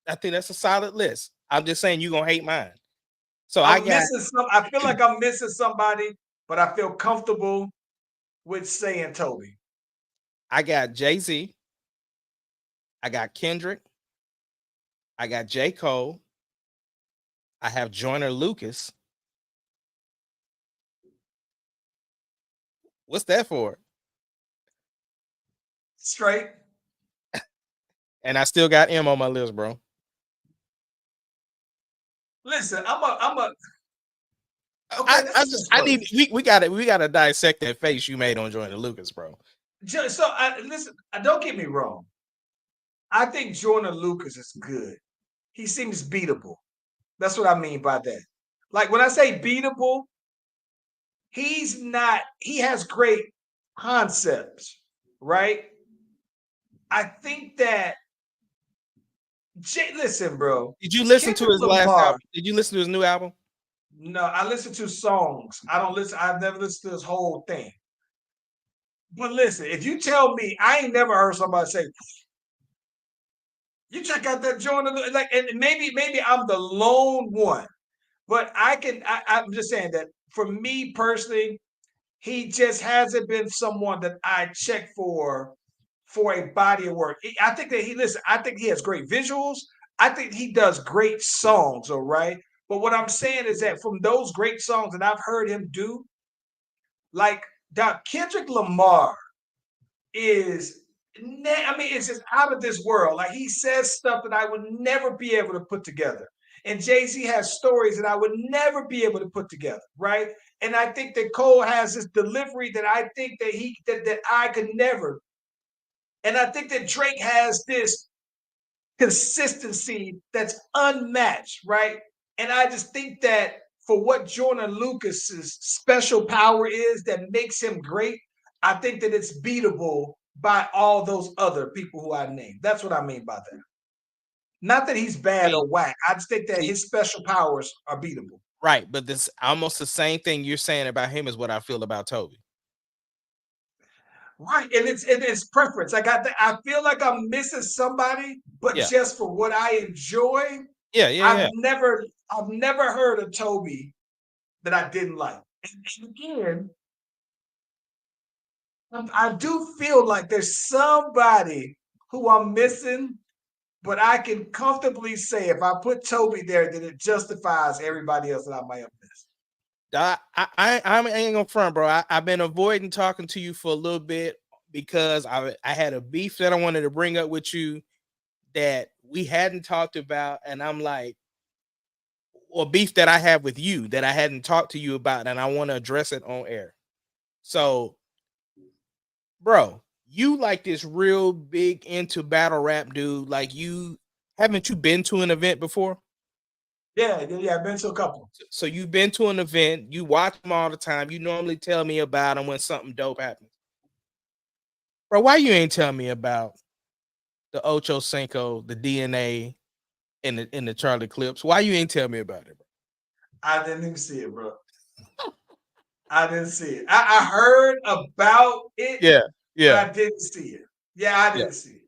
I think that's a solid list. I'm just saying you gonna hate mine. So I'm missing some. I feel like I'm missing somebody, but I feel comfortable with saying Toby. I got Jay-Z, I got Kendrick, I got J. Cole, I have Joyner Lucas. What's that for? Straight. And I still got M on my list, bro. Listen, I'm a. Okay, this is just I funny. need we gotta dissect that face you made on Joyner Lucas, bro. So listen. Don't get me wrong. I think Jordan Lucas is good. He seems beatable. That's what I mean by that. Like when I say beatable, he's not. He has great concepts, right? I think that. Listen, bro. Did you listen to Kendrick his last Lamar. album? Did you listen to his new album? No, I listen to songs. I don't listen. I've never listened to this whole thing. But listen, if you tell me, I ain't never heard somebody say, "You check out that joint," like, and maybe I'm the lone one, but I'm just saying that for me personally, he just hasn't been someone that I check for a body of work. I think that I think he has great visuals. I think he does great songs, all right. But what I'm saying is that from those great songs that I've heard him do, like Kendrick Lamar is, I mean, it's just out of this world. Like he says stuff that I would never be able to put together. And Jay-Z has stories that I would never be able to put together, right? And I think that Cole has this delivery that I think that I could never. And I think that Drake has this consistency that's unmatched, right? And I just think that for what Jordan Lucas's special power is that makes him great, I think that it's beatable by all those other people who I named. That's what I mean by that. Not that he's bad Hey, or whack. I just think that see, his special powers are beatable. right, but this almost the same thing you're saying about him is what I feel about Toby. Right, and it's preference. I feel like I'm missing somebody, but Yeah, just for what I enjoy, yeah, yeah, I've yeah. never I've never heard of Toby that I didn't like. And again, I do feel like there's somebody who I'm missing, but I can comfortably say if I put Toby there, then it justifies everybody else that I might have missed. I ain't gonna front, bro. I've been avoiding talking to you for a little bit because I had a beef that I wanted to bring up with you that we hadn't talked about, and I'm like, or beef that I have with you that I hadn't talked to you about, and I want to address it on air. So, bro, you like this real big into battle rap dude. Like you haven't you been to an event before? Yeah. I've been to a couple. So you've been to an event, you watch them all the time. You normally tell me about them when something dope happens. Bro, why you ain't tell me about the Ocho Cinco, the DNA, and the Charlie Clips? Why you ain't tell me about it, bro? I didn't even see it, bro. I didn't see it. I heard about it, Yeah, but yeah, I didn't see it. Yeah, I yeah. didn't see it.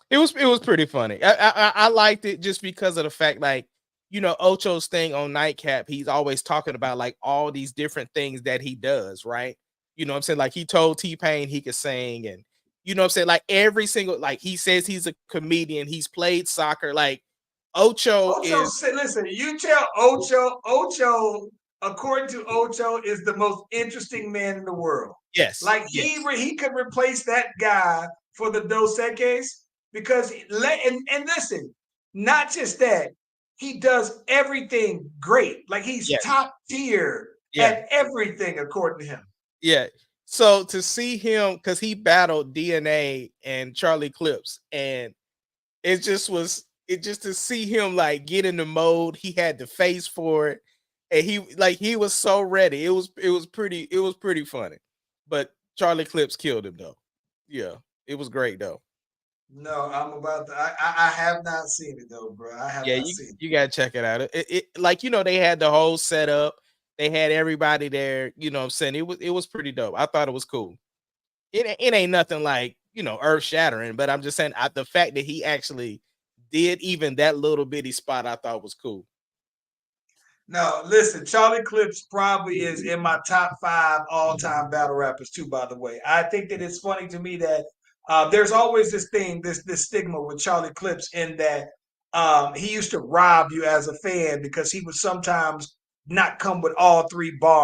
It was pretty funny. I liked it just because of the fact, like, Ocho's thing on Nightcap, he's always talking about like all these different things that he does, right? You know what I'm saying? Like he told T-Pain he could sing, and you know what I'm saying? Like every single, like he says he's a comedian, he's played soccer. Like Ocho Ocho is, said, listen, you tell Ocho, according to Ocho, is the most interesting man in the world. yes, Like yes, he could replace that guy for the Dos Equis because and listen, not just that, he does everything great. Like he's yeah, top tier yeah, at everything according to him. yeah. So to see him, because he battled DNA and Charlie Clips, and it just to see him like get in the mode. He had the face for it, and he was so ready. It was pretty funny. But Charlie Clips killed him though. Yeah, it was great though. No, I'm about to. I have not seen it though, bro. I have Yeah, not you seen it. you gotta check it out. It like they had the whole setup. They had everybody there. You know what I'm saying? It was pretty dope. I thought it was cool. It ain't nothing like earth shattering, but I'm just saying the fact that he actually did even that little bitty spot I thought was cool. No, listen, Charlie Clips probably is in my top 5 all-time battle rappers too, by the way. I think that it's funny to me that there's always this thing, this stigma with Charlie Clips in that he used to rob you as a fan because he would sometimes not come with all three Yes,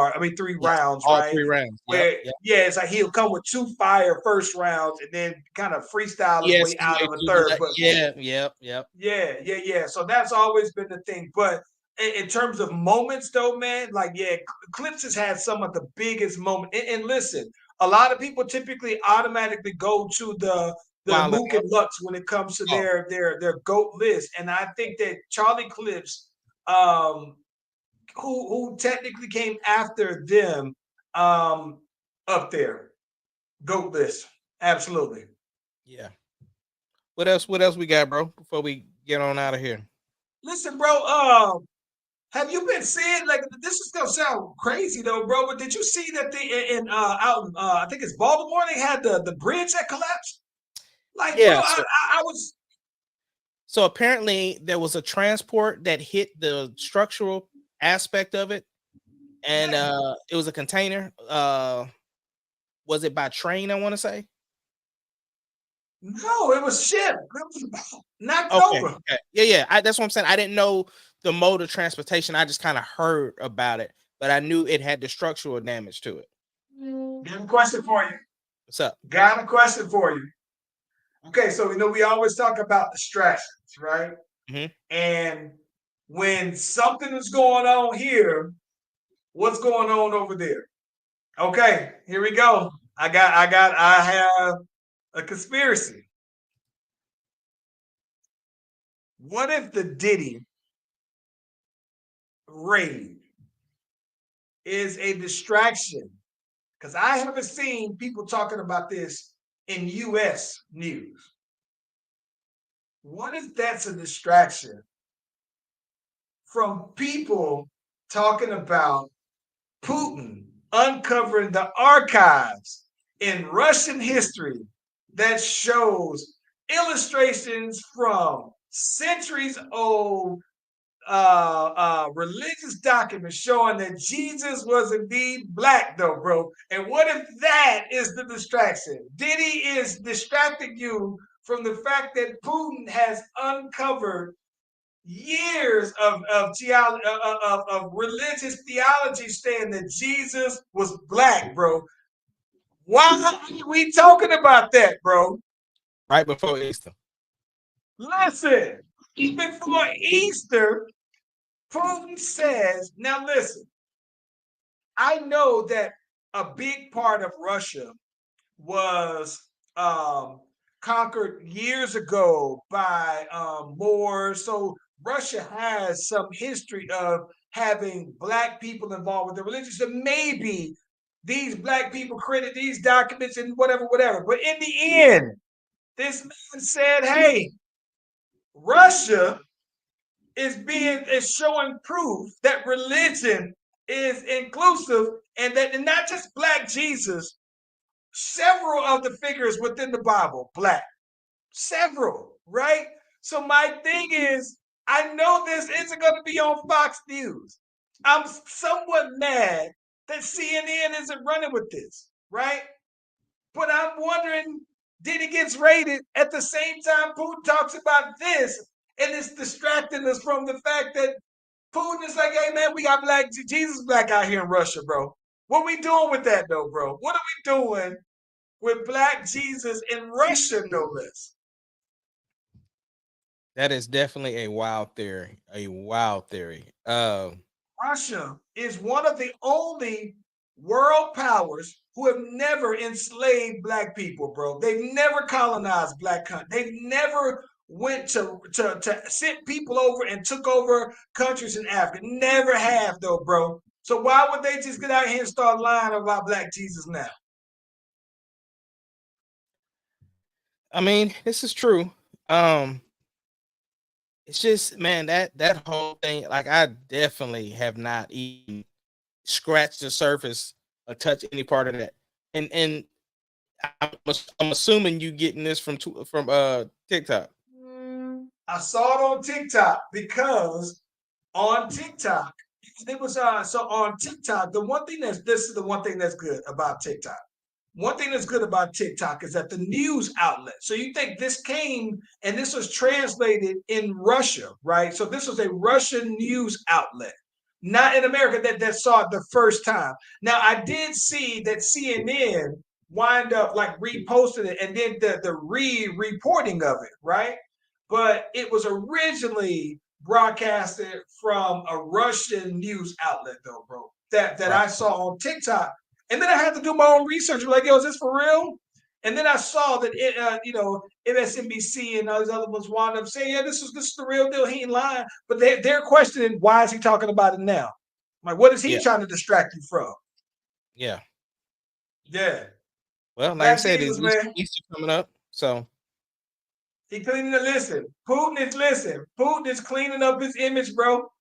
rounds, all right? 3 rounds. Yep, Where yep. yeah, it's like he'll come with 2 fire first rounds and then kind of freestyle his Yes, way out of a do the third. But yeah, yep, yep. yeah. So that's always been the thing. But in terms of moments, though, man, like Clips has had some of the biggest moments. And listen, a lot of people typically automatically go to the Wild 'N Mook Out. and Lux when it comes to Oh, their GOAT list. And I think that Charlie Clips, um, who technically came after them, um, up there, GOAT list. Absolutely. yeah. What else we got, bro? Before we get on out of here. Listen, bro. Have you been seeing like this is gonna sound crazy though, bro? But did you see that they in out in I think it's Baltimore they had the bridge that collapsed? Like, bro, Yeah, I was so apparently there was a transport that hit the structural aspect of it, and yeah. it was a container. Was it by train, I want to say? No, it was shit. It was knocked Okay, over. okay. Yeah. That's what I'm saying. I didn't know the mode of transportation. I just kind of heard about it, but I knew it had the structural damage to it. Got a question for you. What's up? Got a question for you. Okay, so we always talk about distractions, right? Hmm. And when something is going on here, what's going on over there? Okay, here we go. I have a conspiracy. What if the Diddy raid is a distraction? Because I haven't seen people talking about this in US news. What if that's a distraction from people talking about Putin uncovering the archives in Russian history that shows illustrations from centuries old religious documents showing that Jesus was indeed black, though, bro. And what if that is the distraction? Diddy is distracting you from the fact that Putin has uncovered years of religious theology saying that Jesus was black, bro. Why are we talking about that, bro? Right before Easter. Listen, before Easter, Putin says, now listen, I know that a big part of Russia was conquered years ago by Moors. So Russia has some history of having black people involved with the religion. So maybe these black people created these documents and whatever. But in the end, this man said, hey, Russia is showing proof that religion is inclusive and that not just black Jesus, several of the figures within the Bible, black, several, right? So my thing is, I know this isn't going to be on Fox News. I'm somewhat mad that CNN isn't running with this, right? But I'm wondering, did he gets rated at the same time Putin talks about this, and it's distracting us from the fact that Putin is like, hey man, we got black Jesus black out here in Russia, bro. What we doing with that though, bro? What are we doing with black Jesus in Russia, no less? That is definitely a wild theory. A wild theory. Russia is one of the only world powers who have never enslaved black people, bro. They've never colonized black country. They've never went to sent people over and took over countries in Africa. Never have though, bro. So why would they just get out here and start lying about black Jesus now? I mean, this is true. Um, it's just, man, that whole thing, like, I definitely have not even scratched the surface or touched any part of that. And I'm assuming you getting this from TikTok. I saw it on TikTok because on TikTok, it was so on TikTok, this is the one thing that's good about TikTok. One thing that's good about TikTok is that the news outlet. So you think this came and this was translated in Russia, right? So this was a Russian news outlet, not in America that saw it the first time. Now I did see that CNN wind up like reposting it and then the re-reporting of it, right? But it was originally broadcasted from a Russian news outlet, though, bro. That Right. I saw on TikTok, and then I had to do my own research. Like, yo, is this for real? And then I saw that MSNBC and all these other ones wound up saying, yeah, this is the real deal. He ain't lying, but they're questioning why is he talking about it now? Like, what is he Yeah. trying to distract you from? Yeah. Yeah, Well, like I Black said, Jesus, it's man. Easter coming up, so He cleaning the listen. Putin is cleaning up his image, bro.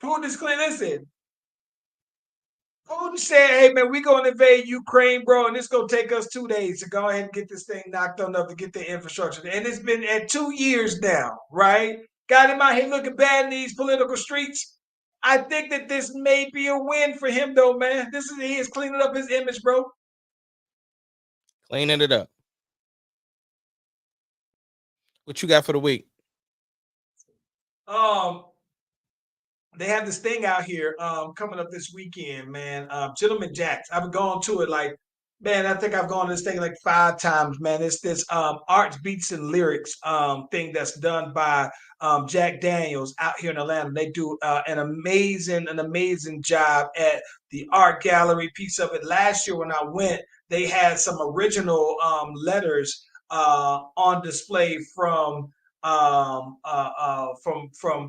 Putin is clean. Listen, Putin said, "Hey man, we gonna invade Ukraine, bro, and it's gonna take us 2 days to go ahead and get this thing knocked on up to get the infrastructure." And it's been at 2 years now, right? Got him out here looking bad in these political streets. I think that this may be a win for him, though, man. He is cleaning up his image, bro. cleaning it up. What you got for the week? Um, they have this thing out here coming up this weekend, man. Gentleman Jacks. I've gone to it like, man, I think I've gone to this thing like 5 times, man. It's this arts, beats, and lyrics thing that's done by Jack Daniels out here in Atlanta. They do an amazing job at the art gallery piece of it. Last year when I went, they had some original letters on display from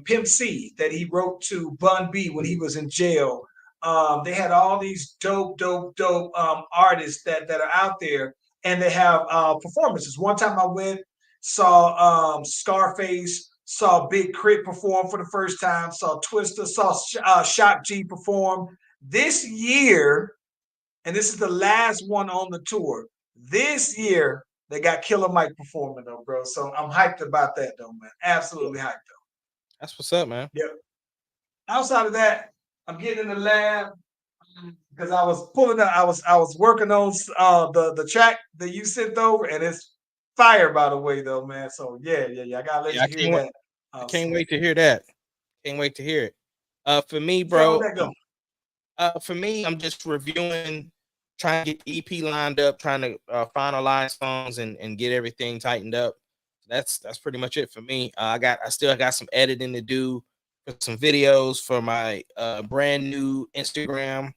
Pimp C that he wrote to Bun B when he was in jail. They had all these dope artists that are out there, and they have performances. One time I went, saw Scarface, saw Big Crit perform for the first time, saw Twister, saw Shock G perform. This year, and this is the last one on the tour, this year they got Killer Mike performing though, bro. So I'm hyped about that though, man. Absolutely hyped though. That's what's up, man. Yep. Outside of that, I'm getting in the lab because I was pulling up, I was working on the track that you sent over, and it's fire by the way though, man. So yeah. I gotta let you hear that. I can't wait to hear that. Can't wait to hear it. For me, How bro. that go? For me, I'm just reviewing, trying to get EP lined up, trying to finalize songs and get everything tightened up. That's pretty much it for me. I still got some editing to do for some videos for my brand new Instagram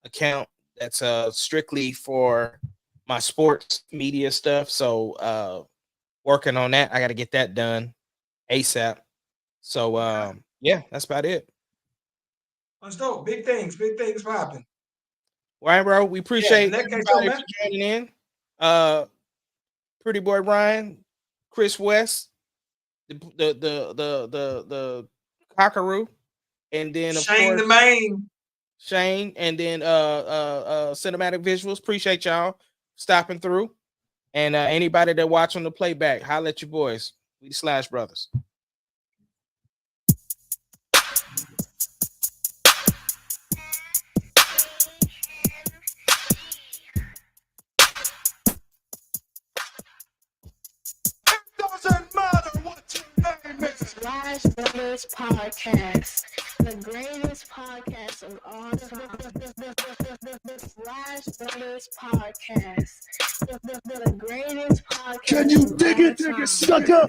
account that's strictly for my sports media stuff. So working on that. I got to get that done ASAP. So yeah, that's about it. Let's go. Big things popping. All right, bro. We appreciate next case, everybody man. for joining in. Pretty Boy Ryan, Chris West, the Cockaroo, and then of Shane course the main. Shane, and then Cinematic Visuals. Appreciate y'all stopping through, and anybody that watch on the playback, holla at your boys. We the Slash Brothers. Doesn't matter what your name is. Slash Brothers Podcast, the greatest podcast of all time. The Slash Brothers Podcast, the greatest podcast. Can you of dig all it, time. sucker?